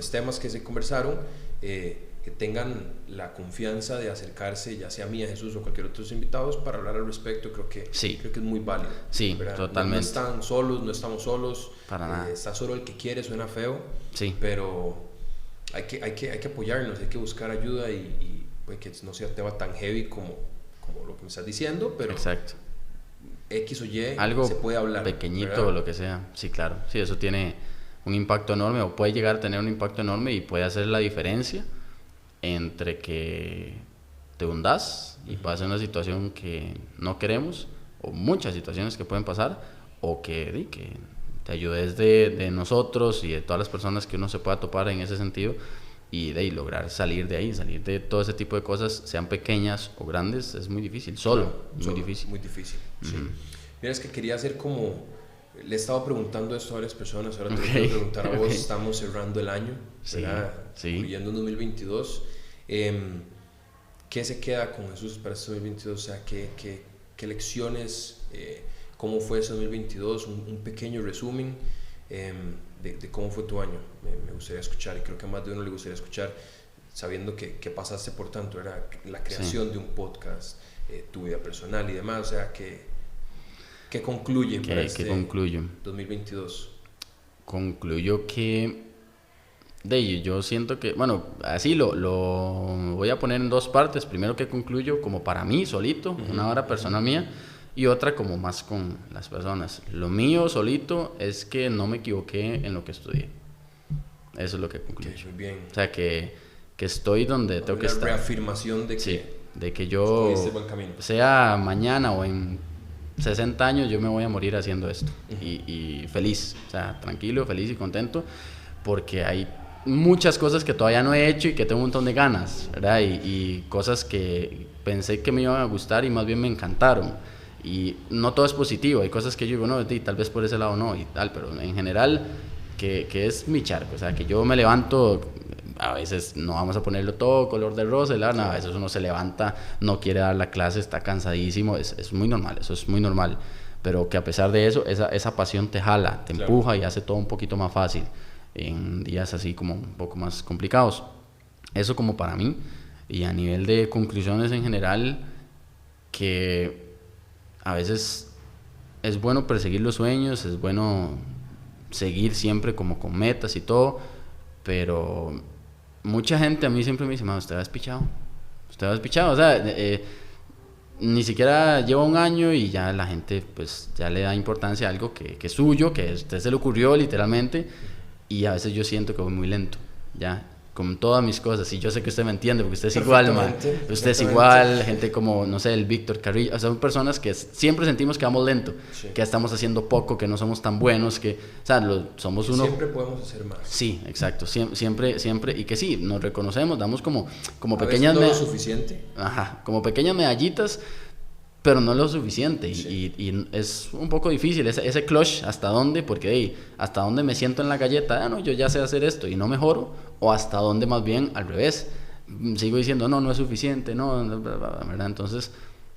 temas que se conversaron, que tengan la confianza de acercarse, ya sea a mí, a Jesús o cualquier otro de los invitados, para hablar al respecto. Creo que es muy válido. Sí, ¿verdad? Totalmente. No están solos, no estamos solos. Para nada. Está solo el que quiere, suena feo. Sí. Pero hay que apoyarnos, hay que buscar ayuda y pues, que no sea un tema tan heavy como lo que me estás diciendo, pero exacto. X o Y Algo se puede hablar, pequeñito, ¿verdad? o lo que sea. Sí, claro. Sí, eso tiene un impacto enorme, o puede llegar a tener un impacto enorme, y puede hacer la diferencia entre que te hundas y pasa una situación que no queremos, o muchas situaciones que pueden pasar, o que te ayudes de nosotros y de todas las personas que uno se pueda topar en ese sentido, y de lograr salir de ahí, salir de todo ese tipo de cosas, sean pequeñas o grandes. Es muy difícil, solo, muy difícil. Muy difícil, sí. Mira, es que quería hacer como... Le he estado preguntando esto a varias personas, ahora te lo quiero preguntar a vos. Okay. Estamos cerrando el año, ¿verdad? Sí. Incluyendo en 2022. ¿Qué se queda con Jesús para este 2022? O sea, ¿qué lecciones, cómo fue ese 2022? Un pequeño resumen de cómo fue tu año. Me gustaría escuchar, y creo que a más de uno le gustaría escuchar, sabiendo que pasaste por tanto, era la creación de un podcast, tu vida personal y demás. O sea, ¿qué concluye para este 2022? Concluyo que yo siento que, bueno, así lo voy a poner en dos partes. Primero, que concluyo como para mí solito, una hora personal mía, y otra como más con las personas. Lo mío solito es que no me equivoqué en lo que estudié. Eso es lo que concluyo. Okay, muy bien. O sea, que estoy donde tengo que estar. Una reafirmación de que, sí, de que yo, buen camino. Sea mañana o en 60 años, yo me voy a morir haciendo esto. Y feliz, o sea, tranquilo, feliz y contento, porque hay muchas cosas que todavía no he hecho y que tengo un montón de ganas, ¿verdad? Y cosas que pensé que me iban a gustar y más bien me encantaron. Y no todo es positivo, hay cosas que yo digo, no, tal vez por ese lado no y tal, pero en general que es mi charco. O sea, que yo me levanto, a veces no vamos a ponerlo todo color de rosa, ¿verdad? No, a veces uno se levanta, no quiere dar la clase, está cansadísimo, es muy normal, eso es muy normal, pero que a pesar de eso, esa pasión te jala, te empuja y hace todo un poquito más fácil en días así como un poco más complicados. Eso como para mí. Y a nivel de conclusiones en general, que a veces es bueno perseguir los sueños, es bueno seguir siempre como con metas y todo, pero mucha gente a mí siempre me dice, usted va despichado, o sea, ni siquiera lleva un año y ya la gente pues ya le da importancia a algo que es suyo, que a usted se le ocurrió literalmente, y a veces yo siento que voy muy lento, ya, con todas mis cosas, y yo sé que usted me entiende, porque usted es igual, man. Usted es igual, gente como, no sé, el Víctor Carrillo, o sea, son personas que siempre sentimos que vamos lento, que estamos haciendo poco, que no somos tan buenos, que, o sea, somos uno... Siempre podemos hacer más. Sí, exacto, siempre, y que sí, nos reconocemos, damos como pequeñas... A veces no lo suficiente. Ajá, como pequeñas medallitas, pero no es lo suficiente, y es un poco difícil ese clutch, hasta dónde, porque hasta dónde me siento en la galleta, no, yo ya sé hacer esto y no mejoro, o hasta dónde más bien al revés, sigo diciendo no es suficiente, ¿verdad? Entonces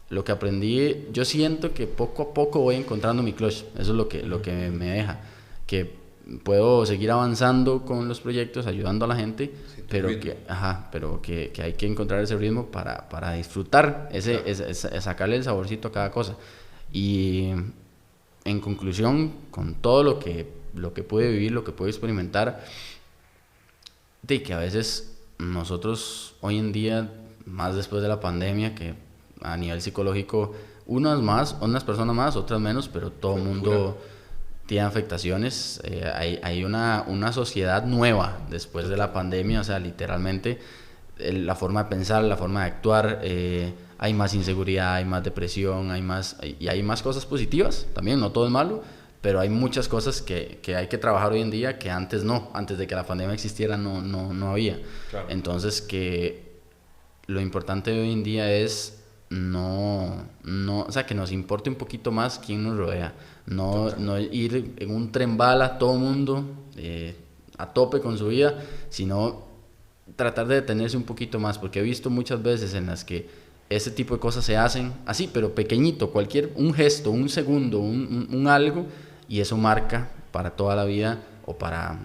lo que aprendí, yo siento que poco a poco voy encontrando mi clutch, eso es lo que me deja, que puedo seguir avanzando con los proyectos, ayudando a la gente, pero que hay que encontrar ese ritmo para disfrutar, sacarle el saborcito a cada cosa. Y en conclusión, con todo lo que pude vivir, lo que pude experimentar, de que a veces nosotros hoy en día, más después de la pandemia, que a nivel psicológico, unas personas más, otras menos, pero todo el mundo tiene afectaciones. Hay una sociedad nueva después de la pandemia, o sea, literalmente la forma de pensar, la forma de actuar, hay más inseguridad, hay más depresión, hay más cosas positivas también, no todo es malo, pero hay muchas cosas que hay que trabajar hoy en día que antes de que la pandemia existiera no había. Claro. Entonces, que lo importante de hoy en día es o sea, que nos importe un poquito más quién nos rodea, no ir en un tren bala todo mundo a tope con su vida, sino tratar de detenerse un poquito más, porque he visto muchas veces en las que ese tipo de cosas se hacen así, pero pequeñito, un gesto, un segundo, un algo, y eso marca para toda la vida o para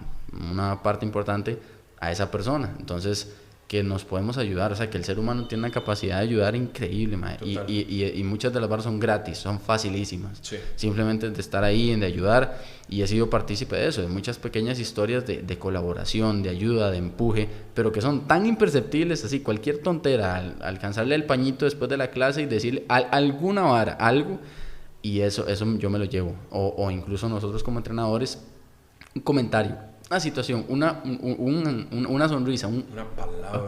una parte importante a esa persona. Entonces, que nos podemos ayudar, o sea, que el ser humano tiene una capacidad de ayudar increíble, mae. Y muchas de las barras son gratis, son facilísimas. Sí. Simplemente de estar ahí, de ayudar, y he sido partícipe de eso, de muchas pequeñas historias de colaboración, de ayuda, de empuje, pero que son tan imperceptibles, así, cualquier tontera, alcanzarle el pañito después de la clase y decirle alguna vara, algo, y eso yo me lo llevo. O incluso nosotros como entrenadores, un comentario, una situación, una sonrisa,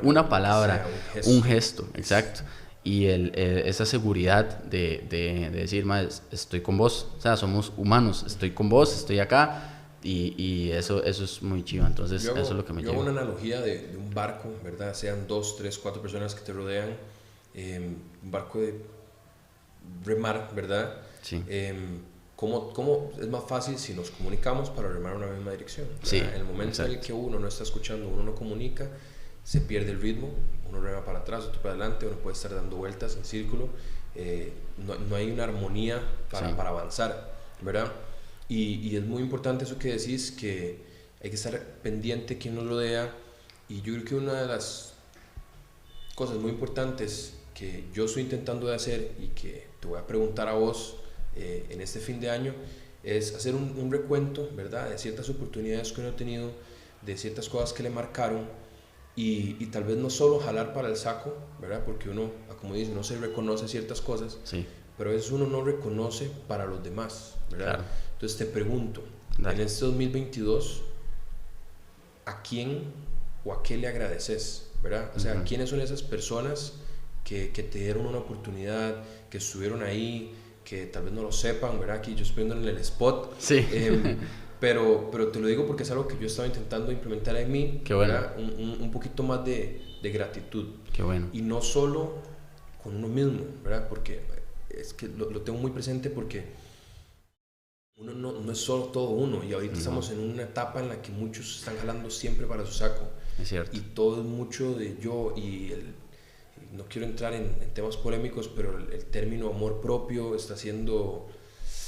una palabra, o sea, un gesto, exacto. Y esa seguridad de decir, estoy con vos, o sea, somos humanos, estoy con vos, estoy acá, y eso es muy chido. Entonces, eso es lo que me lleva. Yo hago una analogía de un barco, ¿verdad? Sean 2, 3, 4 personas que te rodean, un barco de remar, ¿verdad? Sí. ¿Cómo es más fácil si nos comunicamos para remar en una misma dirección? Sí, en el momento exacto. en el que uno no está escuchando, uno no comunica, se pierde el ritmo, uno rema para atrás, otro para adelante, uno puede estar dando vueltas en círculo, no hay una armonía para avanzar, ¿verdad? Y es muy importante eso que decís, que hay que estar pendiente de quién nos rodea, y yo creo que una de las cosas muy importantes que yo estoy intentando de hacer y que te voy a preguntar a vos en este fin de año es hacer un recuento, ¿verdad? De ciertas oportunidades que uno ha tenido, de ciertas cosas que le marcaron, y tal vez no solo jalar para el saco, ¿verdad? Porque uno, como dice, no se reconoce ciertas cosas, Sí. pero a veces uno no reconoce para los demás, ¿verdad? Claro. Entonces te pregunto, Dale. en este 2022, ¿a quién o a qué le agradeces, ¿verdad? O sea, ¿quiénes son esas personas que te dieron una oportunidad, que estuvieron ahí, que tal vez no lo sepan, ¿verdad? Aquí yo estoy viendo en el spot. Sí. Pero te lo digo porque es algo que yo estaba intentando implementar en mí. Qué bueno. ¿Verdad? Un poquito más de gratitud. Qué bueno. Y no solo con uno mismo, ¿verdad? Porque es que lo tengo muy presente, porque uno no es solo todo uno, y ahorita estamos en una etapa en la que muchos están jalando siempre para su saco. Es cierto. Y todo es mucho de yo, y no quiero entrar en temas polémicos, pero el término amor propio está siendo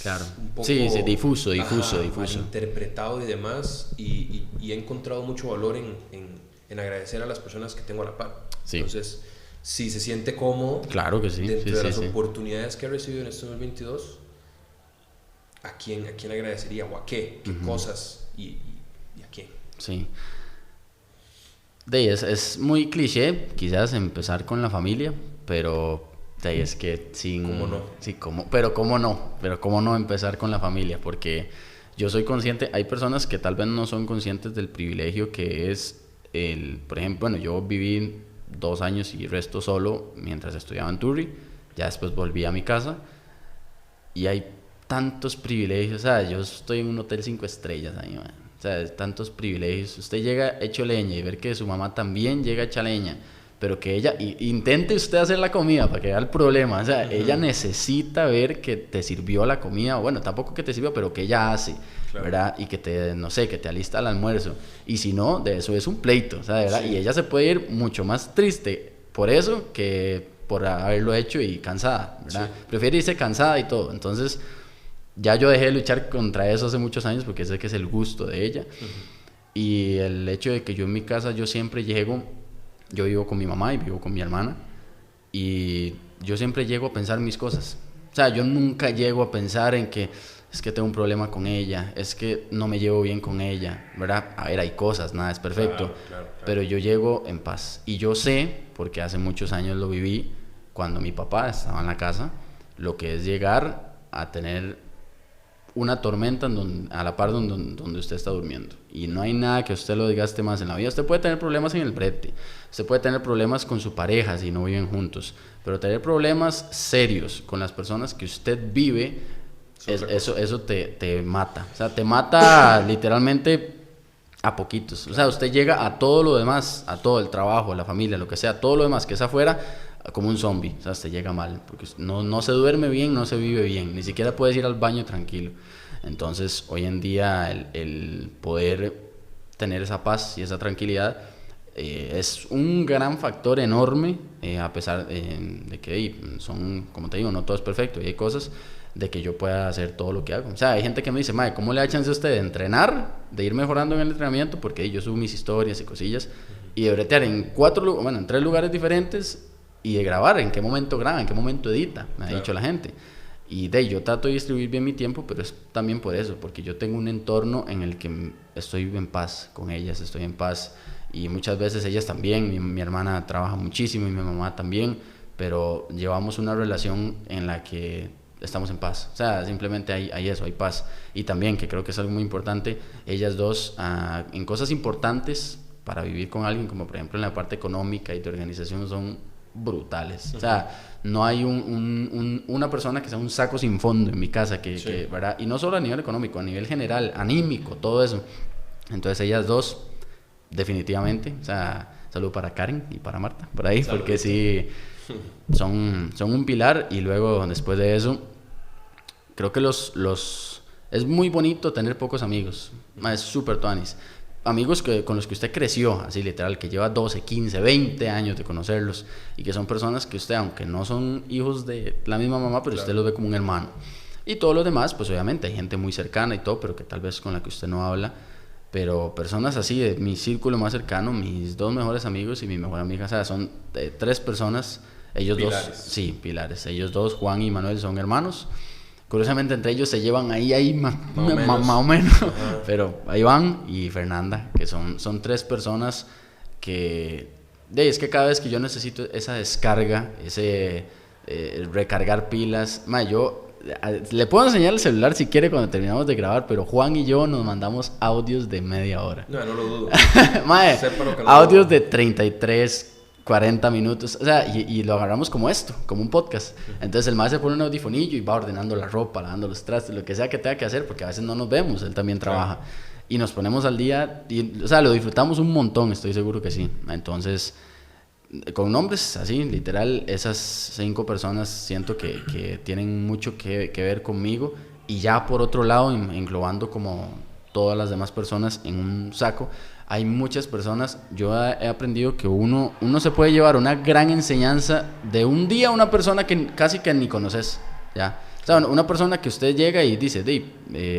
Claro. un poco Difuso. interpretado y demás, y he encontrado mucho valor en agradecer a las personas que tengo a la par. Sí. Entonces, si se siente cómodo, Claro que sí. dentro Sí, de las sí. oportunidades que he recibido en este 2022, ¿a quién agradecería, o a qué cosas, y a quién? Sí. Es muy cliché quizás empezar con la familia, pero es que sin... ¿Cómo no? Sí, pero cómo no empezar con la familia, porque yo soy consciente, hay personas que tal vez no son conscientes del privilegio que es por ejemplo, bueno, yo viví 2 años y resto solo mientras estudiaba en Turri, ya después volví a mi casa, y hay tantos privilegios, o sea, yo estoy en un hotel 5 estrellas ahí, man. O sea, tantos privilegios. Usted llega hecho leña y ver que su mamá también llega hecha leña, pero que ella, intente usted hacer la comida para que vea el problema. O sea, ella necesita ver que te sirvió la comida, bueno, tampoco que te sirvió, pero que ella hace, claro, ¿verdad? Y que que te alista el almuerzo. Y si no, de eso es un pleito, o sea, ¿verdad? Sí. Y ella se puede ir mucho más triste por eso que por haberlo hecho y cansada, ¿verdad? Sí. Prefiere irse cansada y todo. Entonces, ya yo dejé de luchar contra eso hace muchos años, porque sé que es el gusto de ella. Y el hecho de que yo en mi casa, yo siempre llego, yo vivo con mi mamá y vivo con mi hermana, y yo siempre llego a pensar mis cosas. O sea, yo nunca llego a pensar en que es que tengo un problema con ella, es que no me llevo bien con ella, ¿verdad? A ver, hay cosas, nada es perfecto, claro. Pero yo llego en paz. Y yo sé, porque hace muchos años lo viví, cuando mi papá estaba en la casa, lo que es llegar a tener una tormenta a la par donde usted está durmiendo, y no hay nada que usted lo digaste más en la vida. Usted puede tener problemas en el brete, usted puede tener problemas con su pareja si no viven juntos, pero tener problemas serios con las personas que usted vive, eso te mata. O sea, te mata literalmente a poquitos. O sea, usted llega a todo lo demás, a todo el trabajo, la familia, lo que sea, todo lo demás que es afuera, como un zombie. O sea, usted llega mal, porque no se duerme bien, no se vive bien, ni siquiera puedes ir al baño tranquilo. Entonces, hoy en día, el poder tener esa paz y esa tranquilidad es un gran factor enorme, a pesar de que son, como te digo, no todo es perfecto, y hay cosas de que yo pueda hacer todo lo que hago. O sea, hay gente que me dice, mae, ¿cómo le da chance a usted de entrenar, de ir mejorando en el entrenamiento? Porque yo subo mis historias y cosillas, y de bretear en en 3 lugares diferentes y de grabar, en qué momento graba, en qué momento edita, me ha dicho la gente. Y yo trato de distribuir bien mi tiempo, pero es también por eso, porque yo tengo un entorno en el que estoy en paz con ellas, estoy en paz, y muchas veces ellas también, mi hermana trabaja muchísimo y mi mamá también, pero llevamos una relación en la que estamos en paz, o sea, simplemente hay eso, hay paz. Y también, que creo que es algo muy importante, ellas dos en cosas importantes para vivir con alguien, como por ejemplo en la parte económica y de organización, son brutales. O sea, no hay una persona que sea un saco sin fondo en mi casa, que, ¿verdad? Y no solo a nivel económico, a nivel general, anímico, todo eso. Entonces ellas dos, definitivamente, o sea, salud para Karen y para Marta, por ahí, salud. Porque sí, son un pilar. Y luego, después de eso, creo que es muy bonito tener pocos amigos, es súper tuanis. Amigos con los que usted creció, así literal, que lleva 12, 15, 20 años de conocerlos, y que son personas que usted, aunque no son hijos de la misma mamá, pero usted los ve como un hermano. Y todos los demás, pues obviamente hay gente muy cercana y todo, pero que tal vez con la que usted no habla. Pero personas así de mi círculo más cercano, mis 2 mejores amigos y mi mejor amiga, o sea, son 3 personas, ellos pilares. 2, sí, pilares. Ellos 2, Juan y Manuel, son hermanos. Curiosamente entre ellos se llevan ahí más o menos. Pero ahí van, y Fernanda, que son 3 personas que es que cada vez que yo necesito esa descarga, ese recargar pilas, yo le puedo enseñar el celular si quiere cuando terminamos de grabar, pero Juan y yo nos mandamos audios de media hora. No lo dudo. Audios de 33 40 minutos, o sea, y lo agarramos como esto, como un podcast. Entonces el mae se pone un audifonillo y va ordenando la ropa, lavando los trastes, lo que sea que tenga que hacer, porque a veces no nos vemos, él también trabaja. Y nos ponemos al día, o sea, lo disfrutamos un montón, estoy seguro que sí. Entonces, con nombres así, literal, esas 5 personas siento que tienen mucho que ver conmigo. Y ya por otro lado, englobando como todas las demás personas en un saco, hay muchas personas. Yo he aprendido que uno se puede llevar una gran enseñanza de un día a una persona que casi que ni conoces, ¿ya? O sea, una persona que usted llega y dice,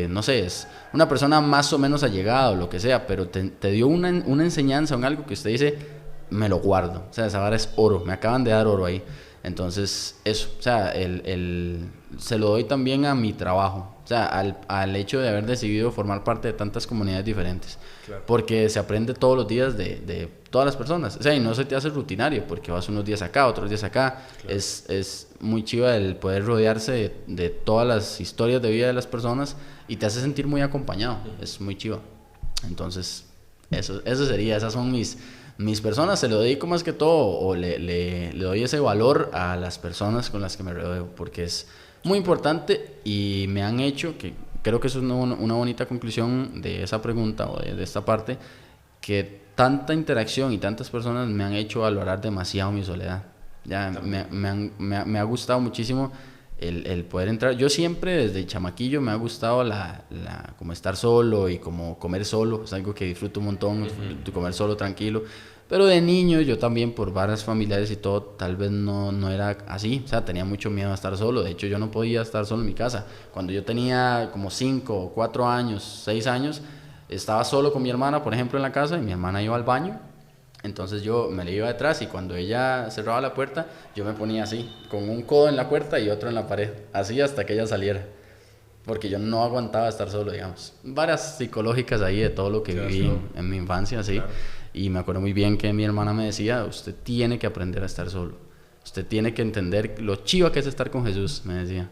no sé, es una persona más o menos allegada o lo que sea, pero te dio una enseñanza o algo que usted dice, me lo guardo. O sea, esa vara es oro, me acaban de dar oro ahí. Entonces, eso, o sea, se lo doy también a mi trabajo, o sea, al hecho de haber decidido formar parte de tantas comunidades diferentes. Claro. Porque se aprende todos los días de todas las personas, o sea, y no se te hace rutinario, porque vas unos días acá, otros días acá. Claro. Es muy chiva el poder rodearse de todas las historias de vida de las personas, y te hace sentir muy acompañado, es muy chiva. Entonces, eso sería, esas son mis personas. Se lo dedico más que todo, o le doy ese valor a las personas con las que me rodeo, porque es muy importante. Y me han hecho, que creo que eso es una bonita conclusión de esa pregunta o de esta parte, que tanta interacción y tantas personas me han hecho valorar demasiado mi soledad. Ya me ha gustado muchísimo el poder entrar. Yo siempre desde chamaquillo me ha gustado como estar solo y como comer solo. Es algo que disfruto un montón, comer solo tranquilo. Pero de niño yo también, por varias familiares y todo, tal vez no era así. O sea, tenía mucho miedo a estar solo. De hecho, yo no podía estar solo en mi casa. Cuando yo tenía como 5, 4 años, 6 años, estaba solo con mi hermana, por ejemplo, en la casa, y mi hermana iba al baño. Entonces yo me le iba detrás, y cuando ella cerraba la puerta, yo me ponía así, con un codo en la puerta y otro en la pared, así hasta que ella saliera, porque yo no aguantaba estar solo, digamos. Varias psicológicas ahí de todo lo que viví en mi infancia, así. Claro. Y me acuerdo muy bien que mi hermana me decía, usted tiene que aprender a estar solo, usted tiene que entender lo chiva que es estar con Jesús, me decía.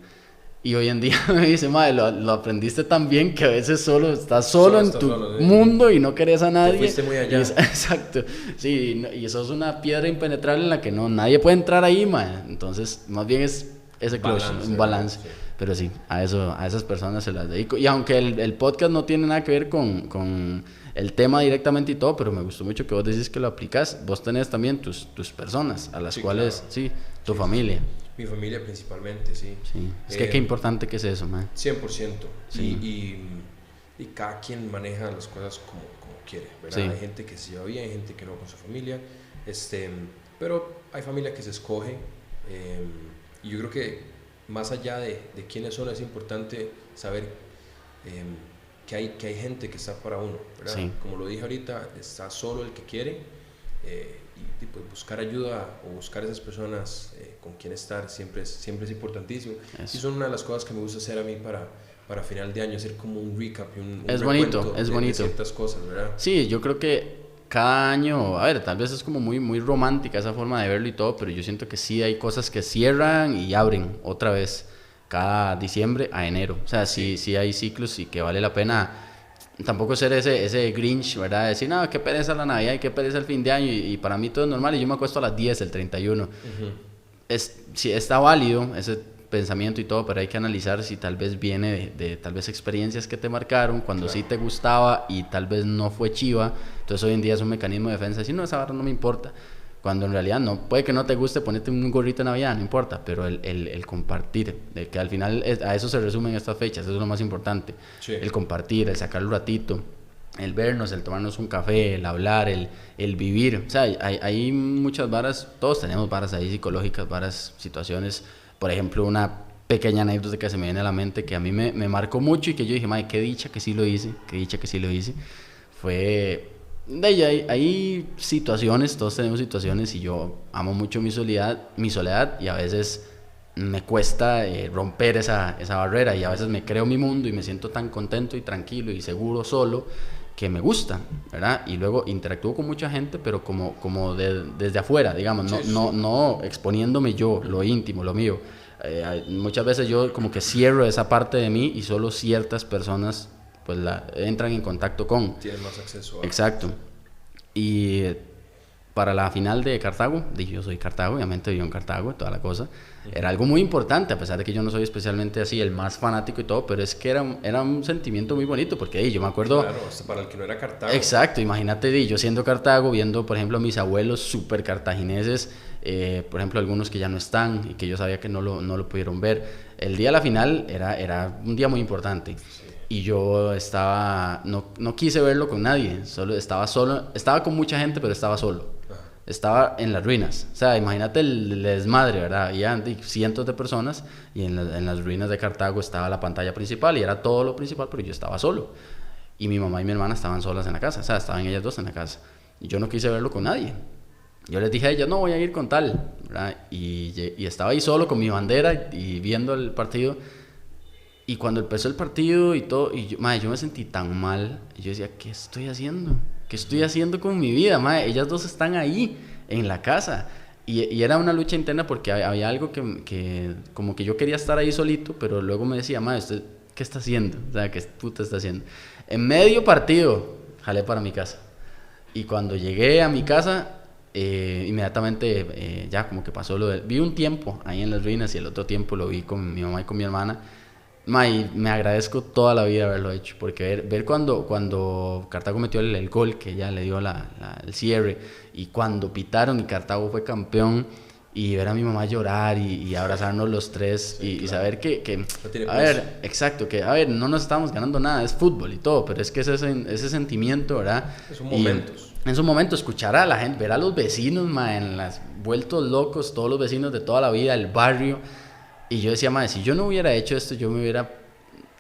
Y hoy en día me dice, madre, lo aprendiste tan bien que a veces estás solo en tu mundo y no querés a nadie. Te fuiste muy allá. Exacto. Sí, y sos una piedra impenetrable en la que nadie puede entrar ahí, madre. Entonces, más bien es ese un balance. Sí. Pero sí, a esas personas se las dedico. Y aunque el podcast no tiene nada que ver con el tema directamente y todo, pero me gustó mucho que vos decís que lo aplicás. Vos tenés también tus personas a las cuales, claro. Sí, tu familia. Mi familia principalmente, sí. Es que qué importante que es eso, man. 100%. Sí. Y cada quien maneja las cosas como quiere, ¿verdad? Sí. Hay gente que se lleva bien, hay gente que no con su familia. Pero hay familia que se escoge. Y yo creo que más allá de quiénes son, es importante saber que hay gente que está para uno, ¿verdad? Sí. Como lo dije ahorita, está solo el que quiere, y pues buscar ayuda o buscar esas personas con quien estar siempre es importantísimo. Eso. Y son una de las cosas que me gusta hacer a mí para final de año, hacer como un recap y un Es recuento bonito, es de bonito. ciertas cosas, ¿verdad? Sí, yo creo que cada año, a ver, tal vez es como muy, muy romántica esa forma de verlo y todo, pero yo siento que sí hay cosas que cierran y abren otra vez cada diciembre a enero. O sea, sí hay ciclos y que vale la pena tampoco ser ese Grinch, ¿verdad? Decir, no, qué pereza la Navidad y qué pereza el fin de año y para mí todo es normal y yo me acuesto a las 10 el 31. Sí, está válido ese pensamiento y todo, pero hay que analizar si tal vez viene de tal vez experiencias que te marcaron cuando Claro. sí te gustaba y tal vez no fue chiva. Entonces hoy en día es un mecanismo de defensa, decir, no, esa barra no me importa. Cuando en realidad no, puede que no te guste ponerte un gorrito de Navidad, no importa, pero el compartir, de que al final a eso se resumen estas fechas, eso es lo más importante. Sí. El compartir, el sacar un ratito, el vernos, el tomarnos un café, el hablar, el vivir. O sea, hay muchas varas, todos tenemos varas ahí psicológicas, varas, situaciones. Por ejemplo, una pequeña anécdota que se me viene a la mente que a mí me marcó mucho y que yo dije, madre, qué dicha que sí lo hice, qué dicha que sí lo hice. Fue... De ahí hay situaciones, todos tenemos situaciones y yo amo mucho mi soledad y a veces me cuesta romper esa barrera y a veces me creo mi mundo y me siento tan contento y tranquilo y seguro solo que me gusta, ¿verdad? Y luego interactúo con mucha gente, pero como desde afuera, digamos, Sí, sí. no exponiéndome yo, lo íntimo, lo mío. Muchas veces yo como que cierro esa parte de mí y solo ciertas personas pues entran en contacto con. Tienen más acceso a... Exacto. Y para la final de Cartago, dije yo soy Cartago, obviamente vivo en Cartago, toda la cosa. Era algo muy importante, a pesar de que yo no soy especialmente así el más fanático y todo, pero es que era un sentimiento muy bonito, porque yo me acuerdo... Claro, hasta para el que no era Cartago. Exacto, imagínate, yo siendo Cartago, viendo por ejemplo a mis abuelos súper cartagineses, por ejemplo algunos que ya no están y que yo sabía que no lo pudieron ver. El día de la final era un día muy importante. Sí. Y yo no quise verlo con nadie, estaba con mucha gente, pero estaba solo. Ajá. Estaba en las ruinas. O sea, imagínate el desmadre, ¿verdad? Había cientos de personas y en las ruinas de Cartago estaba la pantalla principal y era todo lo principal, pero yo estaba solo. Y mi mamá y mi hermana estaban solas en la casa, o sea, estaban ellas dos en la casa. Y yo no quise verlo con nadie. Yo les dije a ellas, no, voy a ir con tal, ¿verdad? Y estaba ahí solo con mi bandera y viendo el partido. Y cuando empezó el partido y todo, yo me sentí tan mal. Y yo decía, ¿qué estoy haciendo? ¿Qué estoy haciendo con mi vida? Madre, ellas dos están ahí, en la casa. Y era una lucha interna porque había algo que como que yo quería estar ahí solito, pero luego me decía, madre, ¿usted qué está haciendo? O sea, ¿qué puta está haciendo? En medio partido, jalé para mi casa. Y cuando llegué a mi casa, inmediatamente ya como que pasó vi un tiempo ahí en las ruinas y el otro tiempo lo vi con mi mamá y con mi hermana. Me agradezco toda la vida haberlo hecho, porque ver cuando Cartago metió el gol, que ya le dio el cierre, y cuando pitaron y Cartago fue campeón, y ver a mi mamá llorar y abrazarnos los tres, Sí, y claro. saber que No tiene a ver, exacto, que a ver, no nos estamos ganando nada, es fútbol y todo, pero es que ese sentimiento, ¿verdad? Son momentos. En su momento, escuchar a la gente, ver a los vecinos, vueltos locos, todos los vecinos de toda la vida, el barrio. Y yo decía, madre, si yo no hubiera hecho esto,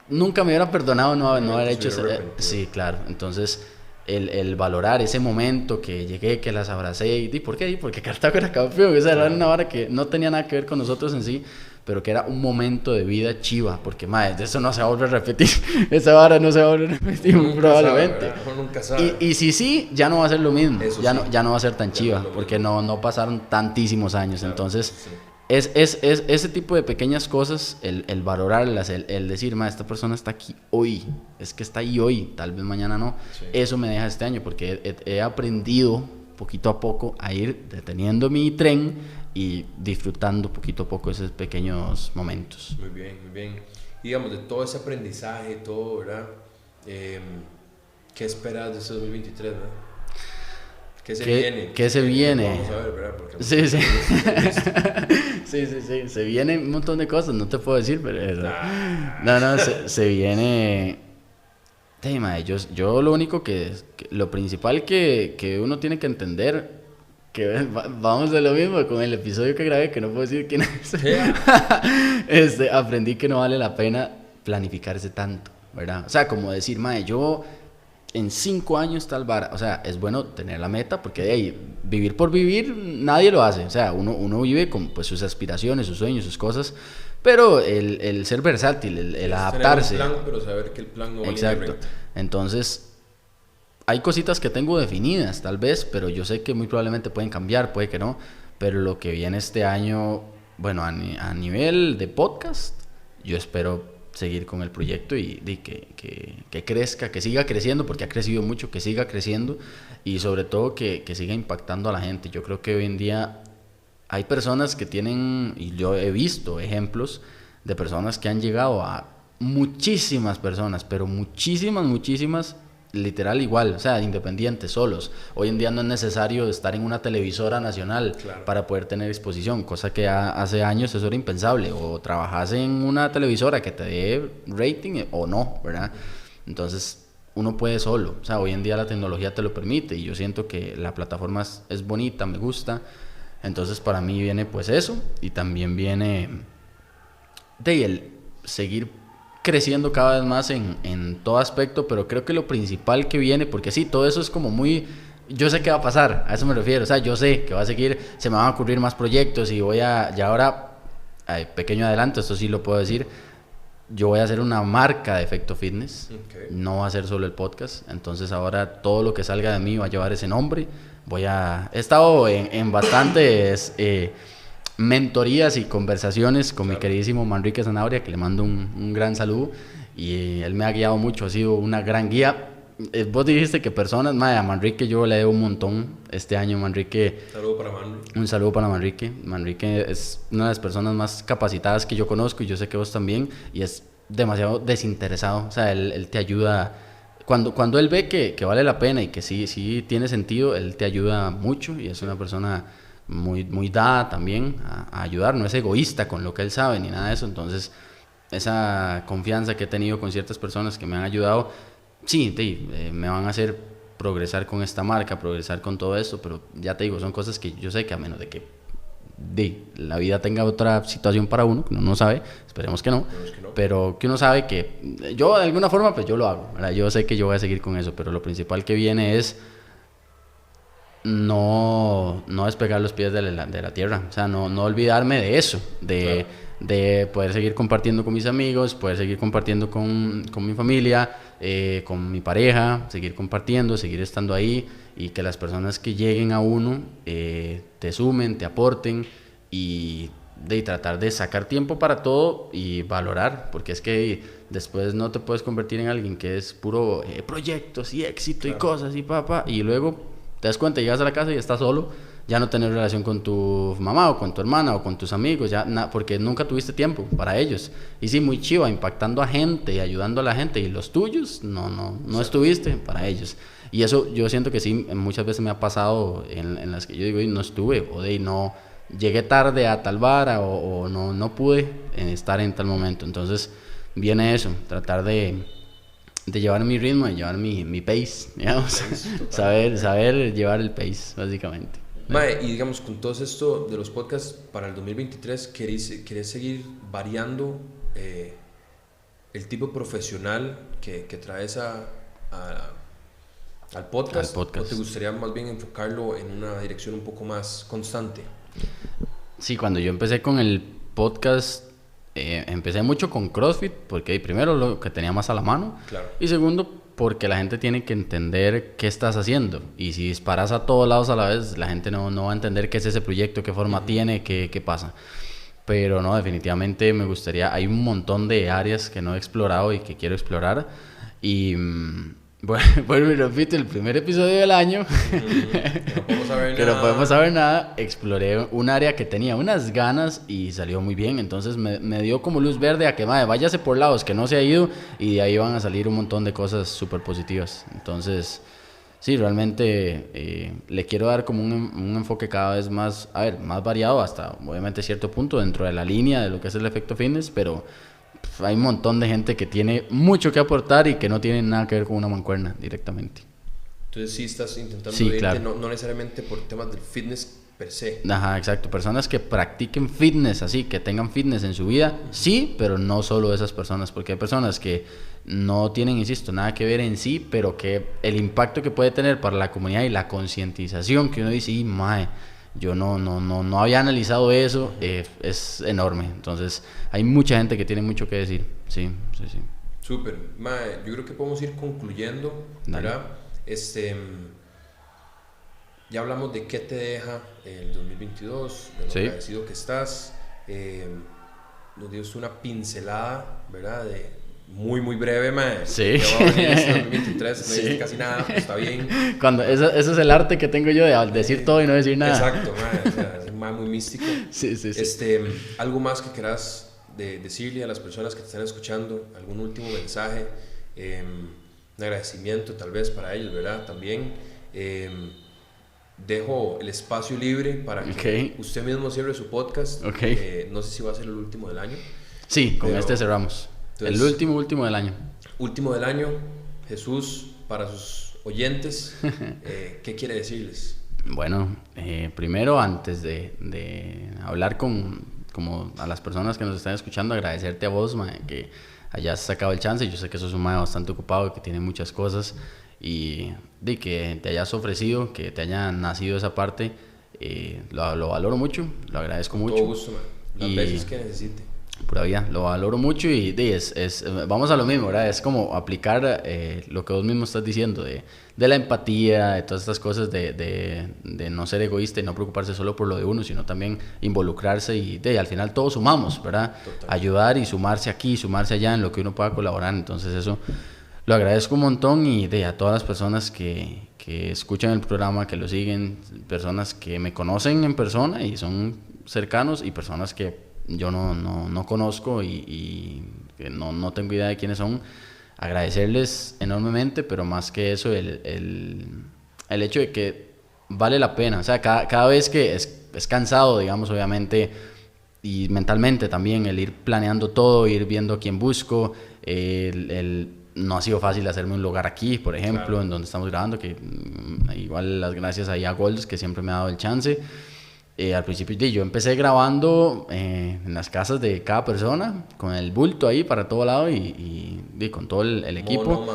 nunca me hubiera perdonado no haber hecho eso. Sí, claro. Entonces, el valorar ese momento que llegué, que las abracé. ¿Y por qué? Porque Cartago era campeón. Esa era una vara que no tenía nada que ver con nosotros en sí, pero que era un momento de vida chiva. Porque, madre, eso no se va a volver a repetir. Esa vara no se va a volver a repetir, muy probablemente. Uno nunca sabe. Y si ya no va a ser lo mismo. Eso Ya, sí. ya no va a ser tan Ya chiva, no es lo porque no pasaron tantísimos años. Claro, Entonces... sí. Es ese tipo de pequeñas cosas, el valorarlas, el decir, esta persona está aquí hoy, es que está ahí hoy, tal vez mañana no. Sí. Eso me deja este año, porque he aprendido poquito a poco a ir deteniendo mi tren y disfrutando poquito a poco esos pequeños momentos. Muy bien, muy bien. Y digamos, de todo ese aprendizaje, todo, ¿verdad? ¿Qué esperas de ese 2023, ¿verdad? ¿Qué se viene? ¿Qué se viene? Vamos a ver, ¿verdad? Porque Sí. Sí, se viene un montón de cosas, no te puedo decir, pero eso. No, se viene... Sí, mae, yo lo único lo principal que uno tiene que entender, que vamos de lo mismo con el episodio que grabé, que no puedo decir quién es. Aprendí que no vale la pena planificarse tanto, ¿verdad? O sea, como decir, mae, yo... En 5 años tal vara, o sea, es bueno tener la meta porque de ahí vivir por vivir nadie lo hace, o sea, uno vive con pues sus aspiraciones, sus sueños, sus cosas, pero el ser versátil, el adaptarse. Tener un plan, pero saber que el plan no va Exacto. Entonces, hay cositas que tengo definidas, tal vez, pero yo sé que muy probablemente pueden cambiar, puede que no, pero lo que viene este año, bueno, a nivel de podcast, yo espero seguir con el proyecto y que crezca, que siga creciendo, porque ha crecido mucho, que siga creciendo y sobre todo que siga impactando a la gente. Yo creo que hoy en día hay personas que tienen, y yo he visto ejemplos de personas que han llegado a muchísimas personas, pero muchísimas, literal igual, o sea, independientes, solos. Hoy en día no es necesario estar en una televisora nacional para poder tener exposición, cosa que hace años eso era impensable, o trabajas en una televisora que te dé rating o no, ¿verdad? Entonces uno puede solo, o sea, hoy en día la tecnología te lo permite y yo siento que la plataforma es bonita, me gusta. Entonces para mí viene pues eso, y también viene de el seguir creciendo cada vez más en todo aspecto, pero creo que lo principal que viene, porque sí, todo eso es como muy, yo sé qué va a pasar, a eso me refiero, o sea, yo sé que va a seguir, se me van a ocurrir más proyectos y ya ahora, pequeño adelanto, esto sí lo puedo decir, yo voy a hacer una marca de Efecto Fitness, no va a ser solo el podcast, entonces ahora todo lo que salga de mí va a llevar ese nombre, he estado en bastantes mentorías y conversaciones con mi queridísimo Manrique Zanabria, que le mando un gran saludo, y él me ha guiado mucho, ha sido una gran guía. Vos dijiste que personas, a Manrique yo le debo un montón este año. Manrique, un saludo para Manrique. Manrique es una de las personas más capacitadas que yo conozco, y yo sé que vos también, y es demasiado desinteresado, o sea, él te ayuda. Cuando él ve que vale la pena y que sí tiene sentido, él te ayuda mucho, y es una persona muy dada también a ayudar, no es egoísta con lo que él sabe ni nada de eso. Entonces esa confianza que he tenido con ciertas personas que me han ayudado, sí, me van a hacer progresar con esta marca, progresar con todo esto, pero ya te digo, son cosas que yo sé que a menos de que la vida tenga otra situación para uno, que uno no sabe, esperemos que no, pero que uno sabe que yo de alguna forma pues yo lo hago, ¿verdad? Yo sé que yo voy a seguir con eso, pero lo principal que viene es no despegar los pies de la tierra, o sea, no olvidarme de eso, de poder seguir compartiendo con mis amigos, poder seguir compartiendo con mi familia, con mi pareja, seguir compartiendo, seguir estando ahí, y que las personas que lleguen a uno te sumen, te aporten, y tratar de sacar tiempo para todo y valorar, porque es que después no te puedes convertir en alguien que es puro proyectos y éxito y cosas y luego te das cuenta, llegas a la casa y estás solo, ya no tenés relación con tu mamá o con tu hermana o con tus amigos, porque nunca tuviste tiempo para ellos. Y sí, muy chiva, impactando a gente y ayudando a la gente, y los tuyos no estuviste para ellos. Y eso yo siento que sí, muchas veces me ha pasado en las que yo digo, no estuve, o no llegué tarde a tal vara, o no pude estar en tal momento. Entonces viene eso, tratar de llevar mi ritmo, de llevar mi pace, digamos, saber llevar el pace, básicamente. Mae, y digamos, con todo esto de los podcasts para el 2023, ¿querés seguir variando el tipo profesional que traes al podcast? ¿O te gustaría más bien enfocarlo en una dirección un poco más constante? Sí, cuando yo empecé con el podcast, empecé mucho con CrossFit, porque primero lo que tenía más a la mano, y segundo porque la gente tiene que entender qué estás haciendo, y si disparas a todos lados a la vez, la gente no va a entender qué es ese proyecto, qué forma tiene, qué pasa. Pero no, definitivamente me gustaría, hay un montón de áreas que no he explorado y que quiero explorar, y bueno, y repito, el primer episodio del año, que no podemos saber nada, exploré un área que tenía unas ganas y salió muy bien. Entonces me dio como luz verde a que váyase por lados que no se ha ido, y de ahí van a salir un montón de cosas súper positivas. Entonces sí, realmente le quiero dar como un enfoque cada vez más, más variado, hasta obviamente cierto punto dentro de la línea de lo que es el Efecto Fitness, pero hay un montón de gente que tiene mucho que aportar y que no tiene nada que ver con una mancuerna directamente. Entonces sí estás intentando irte, no necesariamente por temas del fitness per se. Ajá, exacto. Personas que practiquen fitness, así, que tengan fitness en su vida, sí, pero no solo esas personas, porque hay personas que no tienen, insisto, nada que ver en sí, pero que el impacto que puede tener para la comunidad y la concientización que uno dice, y mae, yo no había analizado eso, es enorme. Entonces, hay mucha gente que tiene mucho que decir. Sí. Súper. Mae, yo creo que podemos ir concluyendo, ¿verdad? Ya hablamos de qué te deja el 2022, de lo agradecido que estás. Nos dio una pincelada, ¿verdad? Muy breve, mae. Sí. Ya va a venir este 2023, no dice casi nada, pero está bien. Eso es el arte que tengo yo de decir todo y no decir nada. Exacto, mae. O sea, es un mae muy místico. Sí. ¿Algo más que quieras decirle a las personas que te están escuchando? ¿Algún último mensaje? Un agradecimiento tal vez para ellos, ¿verdad? También dejo el espacio libre para que usted mismo cierre su podcast. No sé si va a ser el último del año. Sí, con este cerramos. Entonces, el último del año. Último del año. Jesús, para sus oyentes, ¿qué quiere decirles? Bueno, primero, antes de hablar como a las personas que nos están escuchando, agradecerte a vos, mae, que hayas sacado el chance. Yo sé que sos un mae bastante ocupado, que tiene muchas cosas, y de que te hayas ofrecido, que te haya nacido esa parte, lo valoro mucho, lo agradezco mucho. Todo gusto, man. Las veces que necesite. Pura vida, lo valoro mucho y vamos a lo mismo, ¿verdad? Es como aplicar lo que vos mismo estás diciendo, de la empatía, de todas estas cosas, de no ser egoísta y no preocuparse solo por lo de uno, sino también involucrarse y al final todos sumamos, ¿verdad? Total. Ayudar y sumarse aquí, sumarse allá en lo que uno pueda colaborar. Entonces eso lo agradezco un montón, y a todas las personas que escuchan el programa, que lo siguen, personas que me conocen en persona y son cercanos, y personas que yo no conozco y que no tengo idea de quiénes son. Agradecerles enormemente, pero más que eso, el hecho de que vale la pena. O sea, cada vez que es cansado, digamos, obviamente, y mentalmente también, el ir planeando todo, ir viendo a quién busco. No ha sido fácil hacerme un lugar aquí, por ejemplo, claro, en donde estamos grabando, que igual las gracias ahí a Golds, que siempre me ha dado el chance. Al principio yo empecé grabando en las casas de cada persona, con el bulto ahí para todo lado y con todo el equipo.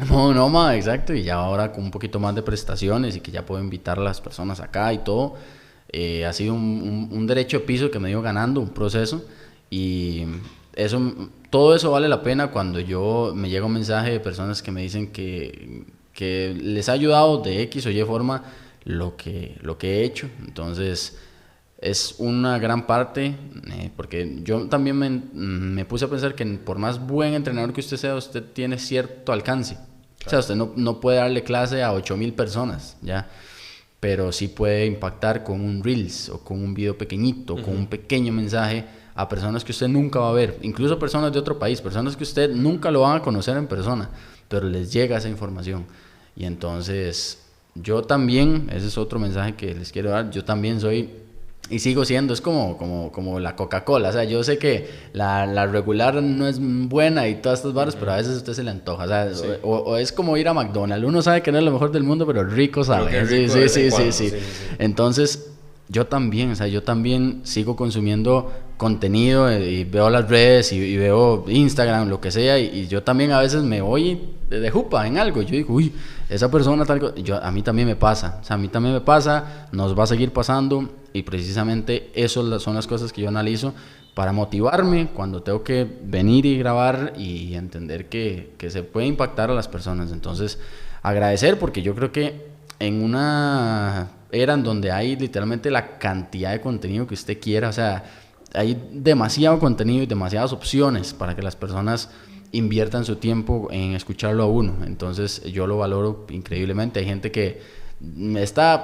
Modo nómada, exacto, y ya ahora con un poquito más de prestaciones y que ya puedo invitar a las personas acá y todo. Ha sido un derecho de piso que me dio ganando, un proceso, y todo eso vale la pena cuando me llega un mensaje de personas que me dicen que les ha ayudado de X o Y forma lo que he hecho. Entonces es una gran parte, porque yo también me puse a pensar que por más buen entrenador que usted sea, usted tiene cierto alcance. Claro. O sea, usted no puede darle clase a 8,000 personas, ¿ya? Pero sí puede impactar con un Reels o con un video pequeñito, con un pequeño mensaje a personas que usted nunca va a ver, incluso personas de otro país, personas que usted nunca lo van a conocer en persona, pero les llega esa información. Y entonces yo también, ese es otro mensaje que les quiero dar, yo también soy y sigo siendo, es como la Coca-Cola. O sea, yo sé que la regular no es buena y todas estas barras, pero a veces a usted se le antoja. O sea, sí. o es como ir a McDonald's, uno sabe que no es lo mejor del mundo, pero rico sabe. Sí. Entonces yo también sigo consumiendo contenido y veo las redes y veo Instagram, lo que sea, y yo también a veces me voy de jupa en algo. Yo digo, uy, esa persona tal cosa. A mí también me pasa, nos va a seguir pasando, y precisamente eso son las cosas que yo analizo para motivarme cuando tengo que venir y grabar y entender que se puede impactar a las personas. Entonces, agradecer, porque yo creo que en una era en donde hay literalmente la cantidad de contenido que usted quiera, o sea, hay demasiado contenido y demasiadas opciones para que las personas inviertan su tiempo en escucharlo a uno. Entonces yo lo valoro increíblemente. Hay gente que puede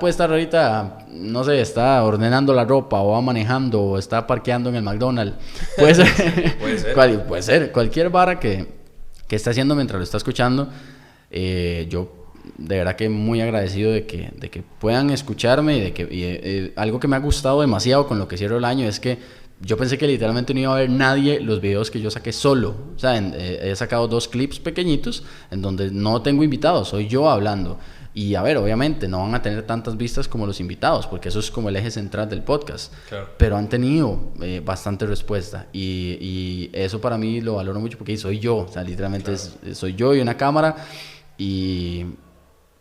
estar ahorita, no sé, está ordenando la ropa, o va manejando, o está parqueando en el McDonald's. Puede ser, puede ser cualquier vara que esté haciendo mientras lo está escuchando. Yo de verdad que muy agradecido de que puedan escucharme, y algo que me ha gustado demasiado con lo que cierro el año es que yo pensé que literalmente no iba a ver nadie los videos que yo saqué solo. O sea, he sacado 2 clips pequeñitos en donde no tengo invitados, soy yo hablando. Y a ver, obviamente no van a tener tantas vistas como los invitados, porque eso es como el eje central del podcast. Claro. Pero han tenido bastante respuesta. Y eso para mí lo valoro mucho porque soy yo. O sea, literalmente Claro. soy yo y una cámara. Y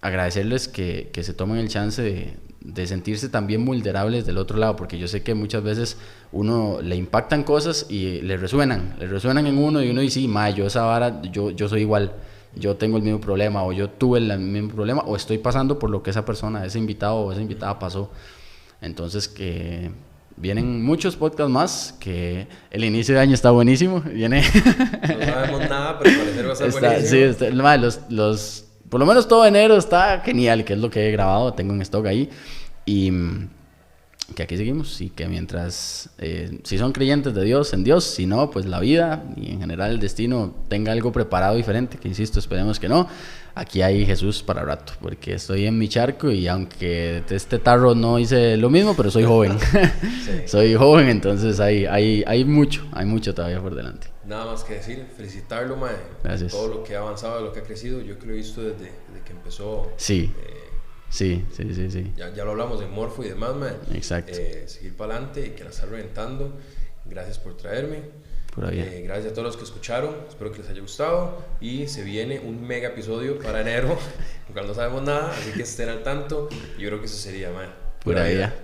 agradecerles que se tomen el chance de sentirse también vulnerables del otro lado, porque yo sé que muchas veces uno le impactan cosas y le resuenan en uno y uno dice, sí, yo esa vara, yo soy igual, yo tengo el mismo problema, o yo tuve el mismo problema, o estoy pasando por lo que esa persona, ese invitado o esa invitada pasó. Entonces que vienen muchos podcasts más, que el inicio de año está buenísimo, viene... No sabemos nada, pero parecer va a ser buenísimo. Sí, por lo menos todo enero está genial, que es lo que he grabado, tengo en stock ahí. Y que aquí seguimos y que mientras, si son creyentes de Dios, en Dios, si no, pues la vida y en general el destino tenga algo preparado diferente, que insisto, esperemos que no. Aquí hay Jesús para rato, porque estoy en mi charco y aunque este tarro no hice lo mismo, pero soy joven. Sí. Soy joven, entonces hay mucho todavía por delante. Nada más que decir, felicitarlo, mae. Gracias. Todo lo que ha avanzado, lo que ha crecido, yo que lo he visto desde que empezó. Sí. Sí. Ya lo hablamos de Morfo y demás, mae. Exacto. Seguir para adelante y que la está reventando. Gracias por traerme. Gracias a todos los que escucharon. Espero que les haya gustado. Y se viene un mega episodio para enero, en cual no sabemos nada, así que estén al tanto. Yo creo que eso sería, mae. Pura vida.